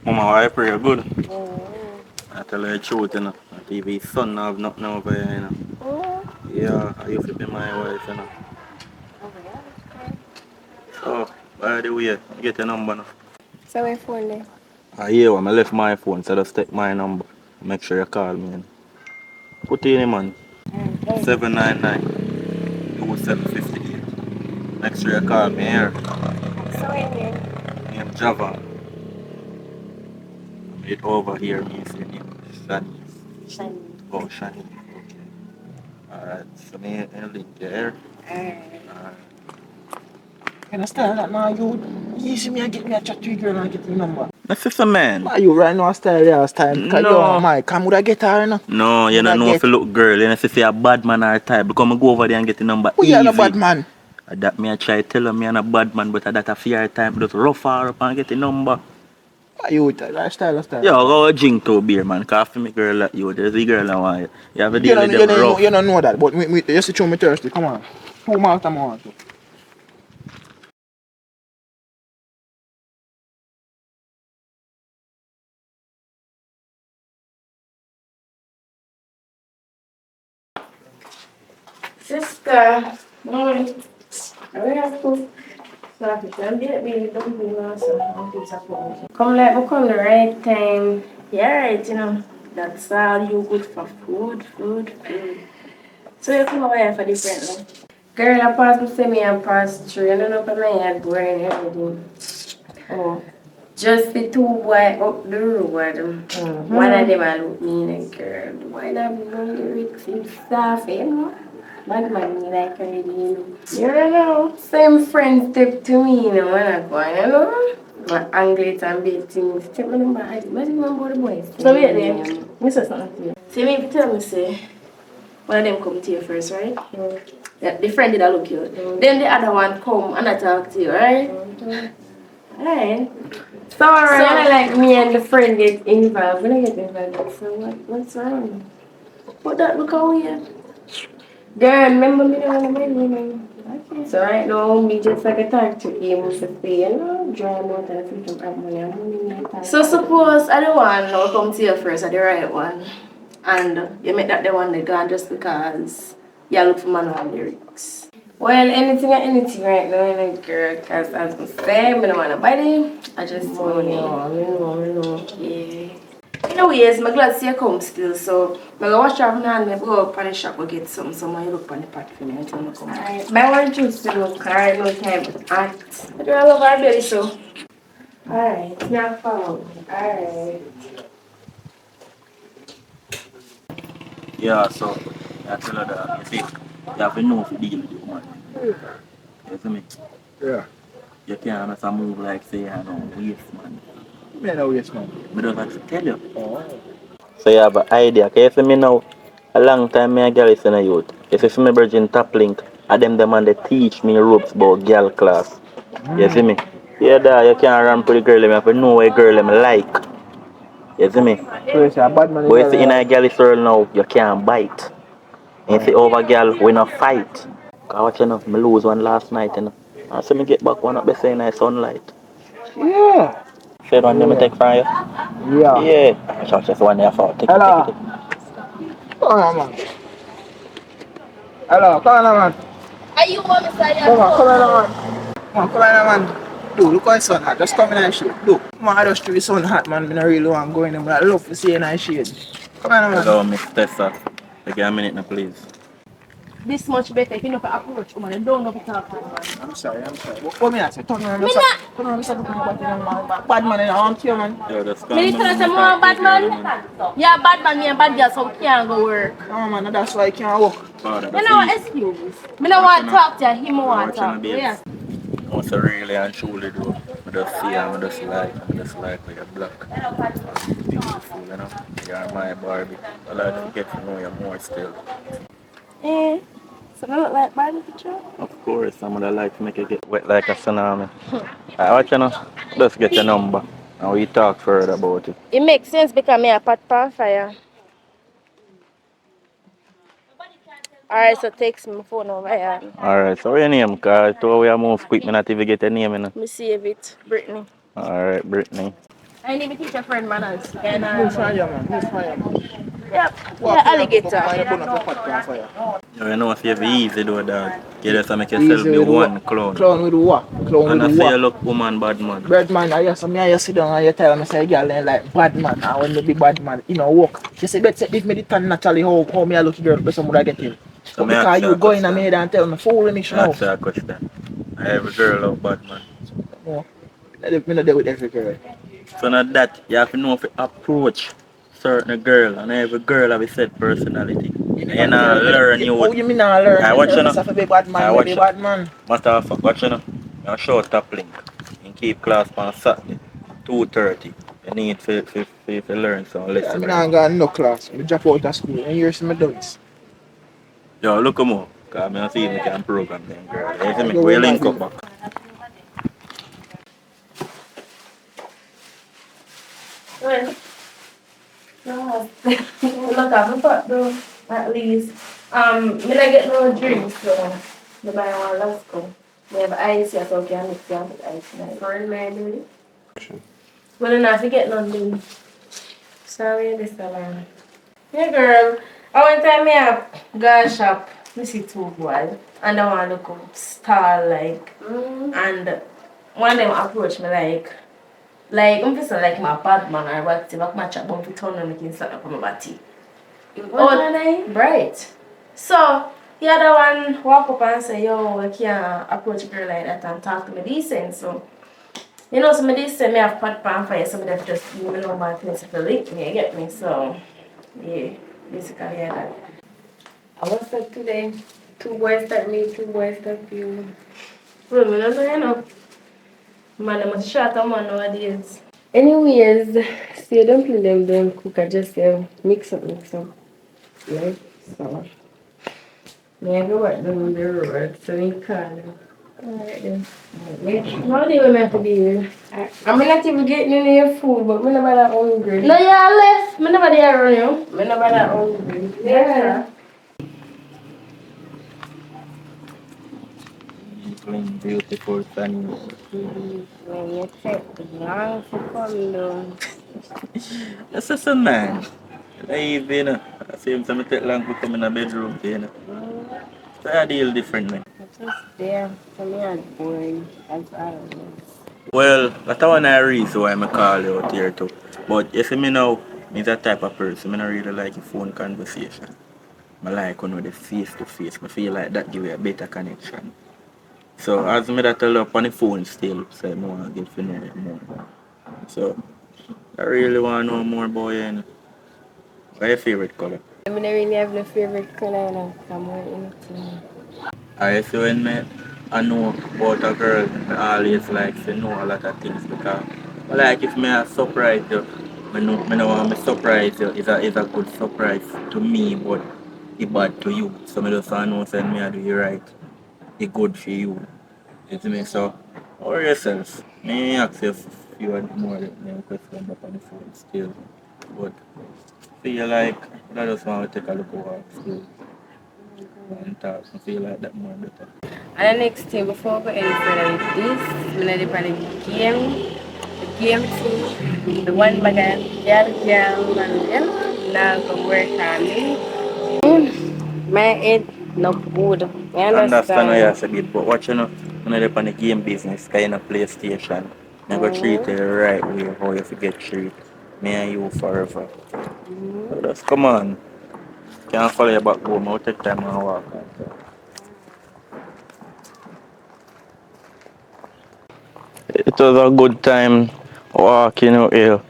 Mama, why pray you good? Mm. I tell you the truth, you know. My TV son have nothing over here, you know. Mm. Yeah, I used to be my wife, you know. Oh, yeah, okay. So, by the way, you get your number now. So we phone there. I hear when I left my phone, so just take my number. Make sure you call me. You know. Put in it, man. Mm. 799-2758. Make sure you call me here. So we name. Name Java. I made over here, me say name Shani. Shani. Oh, Shani. Okay. Alright, so me link you here. Alright. Alright. You understand that now? You see me and get me a chat to you girl and get your number. My sister, man. Why you right now style there time? Because you No. my come would I get her, you know? No, you Would I don't know if get? you look girl. You know if you're a bad man or type. Because I go over there and get the number Who you easy. no bad man? That me I try tell her me I'm a bad man, but that a fear time. Just rough her up and get the number. Why you with that style? Yo, go drink to beer, man. Cause for me girl like you, there's a girl I want you. You have to deal with them rough. You don't know that, but you see through me thirsty. Come on. 2 months I'm on. Sister. Morning. Are we at school? So I can be don't be now, so I'll be supporting. Come let me come the right time. Yeah, right, you know. That's all you good for food. So you come over here for different. Girl, I pass me semi and pass through. You don't know for my head going and everything. Oh. Just the two boy up the road. One of them I look me and girl. Why not bring the Ricks and stuff, you know? Bad man me like already, you know. You don't know. Same friend step to me, you know, when I go, you know. My anglets and big things. Take my number. I imagine about the boys. So wait there. Me say something to you. See me if you tell me say one of them come to you first, right? Yeah, the friend did I look you. Then the other one come and I talk to you, right? Alright. So like me and the friend get involved. When I get involved, so what's wrong? But that look how weird. Girl, remember me the one of my women. Okay. So right now, me just like a talk to him to say, you know, dry out and think of have money. So suppose I don't want to come to you first, I the right one. And you make that the one that gone just because you look for manual lyrics. Well, anything right now, you know, girl, because as I say, I don't want nobody. I just want money. Yeah. Anyways, I'm glad to see you come still, so I'm going to wash off now and go up on the shop and get some you look on the pot for me until I come. Alright, buy one juice to look, alright, no time with act. I do love our belly, so. Alright, now follow. Alright. Yeah, so I tell her that you see, you have to know if you deal with the woman. You see me? Yeah. You can't just move like say I know waste man. Me no waste man. I don't have to tell you. Oh. So you have an idea. Can you see me now? A long time me a girl is in a youth. You see me virgin top link. And them and they teach me ropes about girl class. You see me? Yeah, da, you can't run pretty girl. You have to know what girl them like. You see me? So you say a bad man But you see in a girl world now, you can't bite. And you see over girl, we not fight. Cause watch you know, me lose one last night, you know. And so me get back one up the same night sunlight. Yeah. See the one them me take from you? Yeah. Yeah. I just one there for take it, Hello. take it. Come on, man. Hello, come on, man. you want me say Come on, come on, man. Come on, man. Dude, look how the sun hot. Just come in and shade. Look, man, I just feel the sun hot, man. I don't really want to go in there, but I love to see in and shade. Come on, man. Hello, Miss Tessa. Take a minute now, please. this much better if you know for approach woman. You don't know for talk man. I'm sorry, I'm sorry. What me I say? Turn around, Me Mr. not. Turn around, Mr. Bad man, I want you, man. Yo, just Me calm tell us down. I'm a bad man. Yeah, bad man, me a bad girl, so can't go work. Come on, man, that's why I can't walk. Father, You that's know what easy. excuse? Me no want to talk to you, him want to talk to you. Babes. What's a really and truly do? I just see I just like how you're black. Beautiful, you know. You're my Barbie. I like to get to know you more still. Eh, so I look like bad picture? Of course, I'm gonna like to make it get wet like a tsunami. I watch you know. Just get your number and we talk further about it. It makes sense because me a pot pan fire. Alright, so text me phone over here. Alright, so what your name? Cause to we move quick, me not even get a name, you know. Me save it, Brittany. Alright, Brittany. I need to teach a friend manners. Move fire, man. Move fire, man. Yep. Walk Yeah, here, alligator. fire, burn up your pot pan fire. You know if you be easy though, dog. You just make yourself Easy be with one what? clown. Clown with what? Clown And I with say you what? look woman bad man. Bread man, I just me I sit down and you tell me say girl then like bad man and when me be bad man, you know work. You say bet say if me the turn naturally how me a lucky girl but some would I get him. So But me because ask you you a go in and question. me head and tell me fool me I now. ask you a question. Every girl love bad man. No. Me not there with every girl. So not that you have to know if you approach certain girl and every girl have a set personality. And you not learn you Oh would. you mean not learn? I You watch tell you me know. say be bad man, I me watch be you. bad man. Matter of fact, watch you know. You show top link. You keep class on Saturday, 2:30. You need to learn some Yeah, I lesson. mean I got no class. Me drop out of school and here's me done. Yo, look at more. Cause I see me can program them girl. You see I me? go We with my link up deal. back. Well, no. Look at the pot though, at least. Me not get no drinks, so me buy one last go. Me have ice here, so I can mix it with ice. Burn my duty. Well, enough to get none then. Sorry, this time. Yeah, girl. I one time me have go shop, me see two boys, and I want to look up style like, and one of them approach me like I'm just like my bad man or what, if I match up, but turn on the can slap up on my body. Oh, right. So, the other one walk up and say, yo, I can't approach a girl like that and talk to me decent. So, you know, some of these say me have pot pan fire, some of them just give me no man things to link me, you get me? So, yeah, basically, yeah, that. I was up today. Two boys that me, two boys that you. Well, I don't know, you know. Man, I'm a shot a man nowadays. Anyways, see them play them cook. I just mix up. Right? So, yeah, go work them on the road. So we can. Alright then. Yeah. How do you have to be here? I'm not even getting any of your food, but I'm not that hungry. No, yeah, I left. I never there run you. I'm not that hungry. Yeah. Clean, beautiful, sunny. When you take long to come down. That's just a man. Easy, you know. I see him say me take long to come in the bedroom, you know. So I deal different, man. Just there. For me, I'm boring. As always. Well, that's one of the reasons why I call you out here too. But you see me now, me that type of person. I don't really like a phone conversation. I like when the face to face. I feel like that give you a better connection. So as me that tell up on the phone still, so I want to get to know you more. So I really want to know more about you. You know. What's your favorite color? I mean, I really have no favorite color. No. I'm wearing anything. I see when I know about a girl, I always like to know a lot of things because I like if me a surprise you, I know want me surprise you is a good surprise to me but it bad to you. So I just want to know say me I do you right. It good for you. You see me so or yourself. Me ask you if you want more than question up on the phone still. But feel like I just want to take a look over still and talk and feel like that more better. And the next thing, before we go any further with this, I'm going to play the game thing, the one bag of girl, and them, now go work on me. My head no good. You Understand what you understand? said, but watch you know, when you're on the game business, kind of PlayStation, you go treat Mm-hmm. it the right way, how you forget treat. Me and you forever. So just come on. Can't follow your back home, I'll take time and walk. It was a good time walking out here.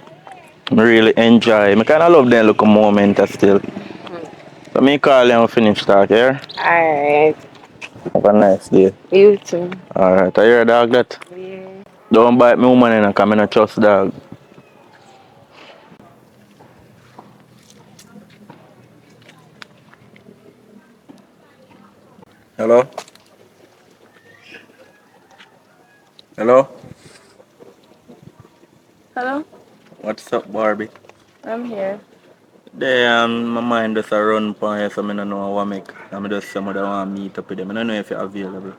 I really enjoy. I kind of love that little moment still. So me call you and finish talk here. Alright. Have a nice day. You too. Alright, I hear dog that? Yeah. Don't bite me woman in a come, I don't trust dog. Hello? Hello? Hello? What's up, Barbie? I'm here. My mind just a run upon here, so I don't know what I make. I'm just somebody want to meet up with them. I don't know if you're available.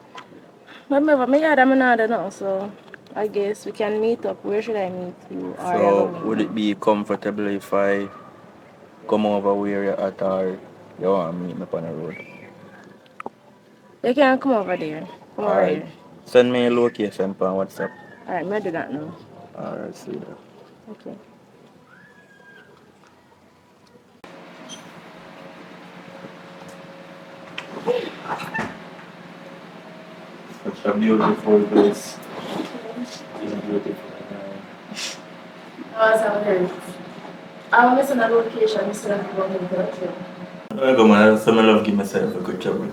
Remember, me got them another now, so I guess we can meet up. Where should I meet you? Or you So, going would it now? be comfortable if I come over where you're at or you want to meet me on the road? You can come over there. Come over Alright. here. Send me a location on WhatsApp. Alright, me do that now. Alright, see that. Okay. Such a beautiful place. It's beautiful. I was having I'm missing a location, so I'm going to go. I go man, I love give myself a good trouble.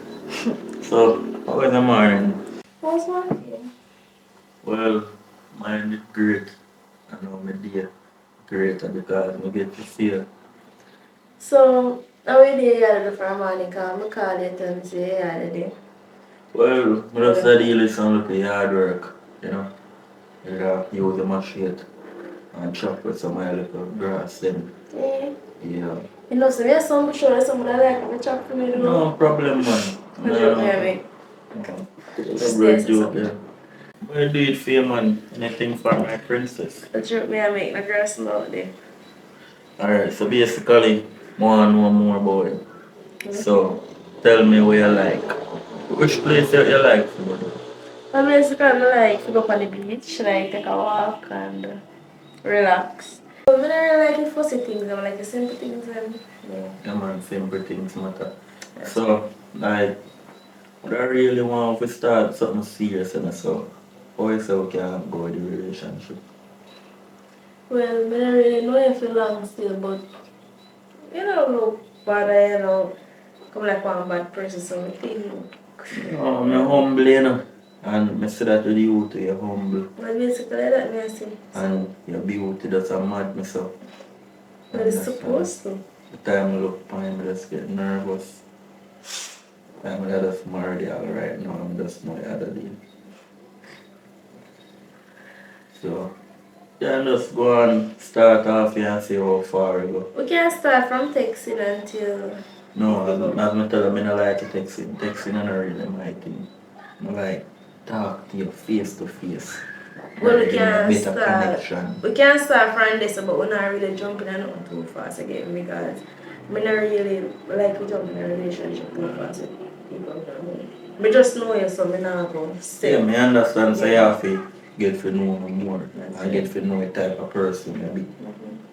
So, how was the morning? What's wrong? Well, mine is great. I know my day greater because I get to see it. So, how are you there for Monica? I call you and say, yeah, today. Well, I just had to listen look at hard work, you know. You have to use the machine and chop with some of the little grass then. Yeah. Yeah. You know, so we have some sure someone that like me chop for me, you know. No problem, man. No joke, me, I No. make. No bird joke, yeah. I do it for you, man. Anything for my princess. The joke me, I make. The grass out there. Alright, so basically, I want to know more about it. So, tell me where you like. Which place you like to go to? I basically like to go up on the beach, like take a walk and relax. But I don't really like the fussy things, I like the simple things and yeah. Yeah, man, simple things matter. So, like, I really want to start something serious and so, how you say we can go with the relationship? Well, I don't really know if you long still, but you know, no bother, you know, come like one bad person, so I think. No, I'm humble, you know. And I say that to the youth, you're humble. Well, basically, that me I say. And your beauty that's a mad me so. But it's supposed to. The time I look upon him, I just get nervous. I'm just married all right now, I'm just no other deal. So, yeah, just go and start off here and see how far we go. We can start from texting until. No, as I tell them, I don't like to texting. Texting is not really my thing. I like talk to you face to face. Well, we Give me a can better start. connection. We can start from this, but we're not really jumping in on too fast again because we not really like to jump in a relationship too fast with people. We just know you, so we not go stay. Yeah, I understand. So you Yeah. have to get to know me more. That's I get to know the type of person I be.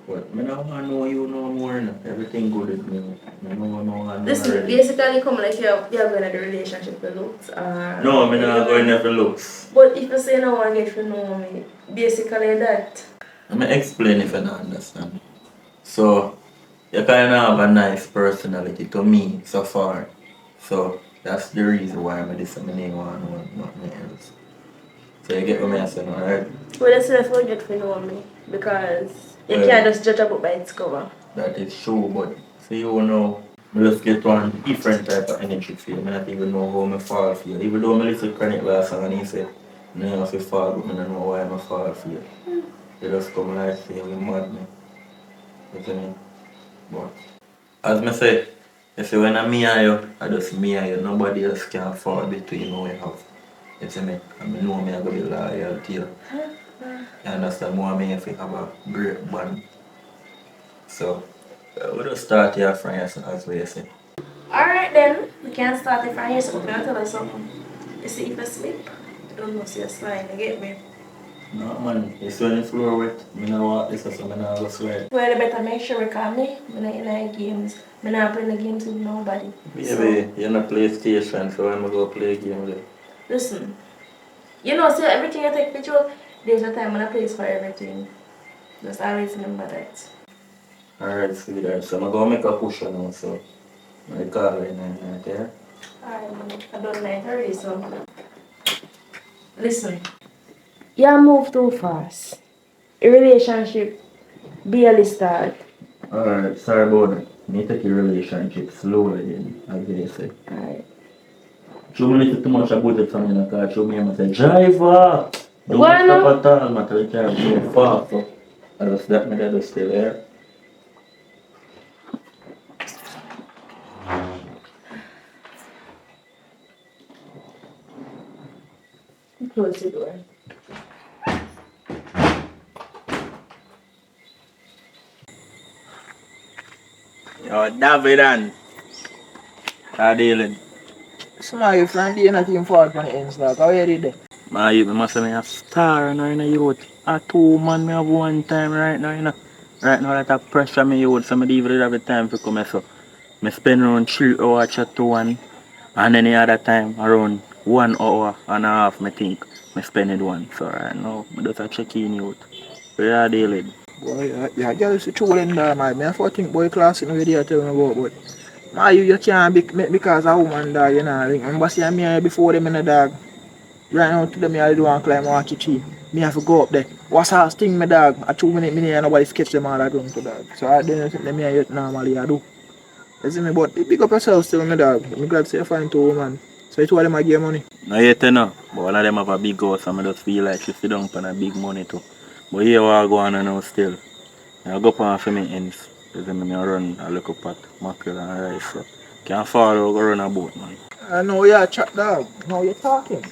But I don't want to know you no more. No. Everything good with me. I don't want to know This already. basically come like you're going to the relationship with looks. No, I'm not going to for looks. But if you say no one get to know me, basically that. Let me explain if you don't understand. So, you kind of have a nice personality to me so far. So, that's the reason why I'm disseminating one nothing else. So, you get what I'm saying, alright? Well, that's not for get to know me because you Well, can't just judge a book by its cover. that is true, but so you know, I just get one different type of energy for you. I don't even know how I fall for you. Even though I listen to Chronic last song and he said, I don't know if you fall, but I don't know why I fall for you. You just come like say you mad me. You see me? But as I say, you see when I'm me and you, I just me and you. Nobody else can fall between what we have. You see me? And I know me I go be loyal to you. You understand? More me if you have a great bond. So, we'll just start here from here as we say. Alright then, we can start it from here. So I'm gonna tell you something. You see if I sleep, I don't know, see a slide, you get me? No man, you see when the floor wet, I don't walk this so I don't go swear. Well, you better make sure we call me. I'm not in any games. I'm not playing the games with nobody. Baby, you're not PlayStation, so I'm gonna go play a game with you. Listen, you know, see everything you take picture of, there's a time and a place for everything. Just always remember that. Alright, sweetheart, so I'm gonna go make a push on now, so I call you in a minute, yeah? I don't like hurry, so. Listen, you move too fast. A relationship barely start. Alright, sorry about that. Me take your relationship slowly then, as they say. Alright. Show me little too much about it from you, because show me I'm say, driver! Don't Why stop no? at all, I'm tell you drive so fast, so. I just that me that is still there. Close the door. Yo, David and how dealing? Smile from the anything forward from the ends like how you did that? My youth, me must say me a star now in the youth. A two man me have one time right now, you know. Right now that a pressure me youth, so me don't even have the time to come here, so. Me spend around 3 hours chat to one, and any other time around 1 hour and a half me think me spend it one. So right now, me just a check in youth. We are dealing. Boy, yeah, girl, it's true in there, man. Me I think boy class in the video tell me about, but you can't be because a woman dog, you know. Remember see me before them in the dog. Right now to them I do want to climb walkie tree. Me have to go up there. What's that thing me dog? A 2 minute me and nobody sketch them all that down to dog. So I don't think them here normally I do. You see me, but pick up yourself still me dog. I'm glad to find two woman. So it's why them I give money. No yet no, but one of them have a big house and I just feel like she sit down on a big money too. But here what I go on now still. I go on for me ends. You see me, I run a little pot, mackerel and rice. So can't follow go run a boat man. I know you're a chat dog. Now you're talking.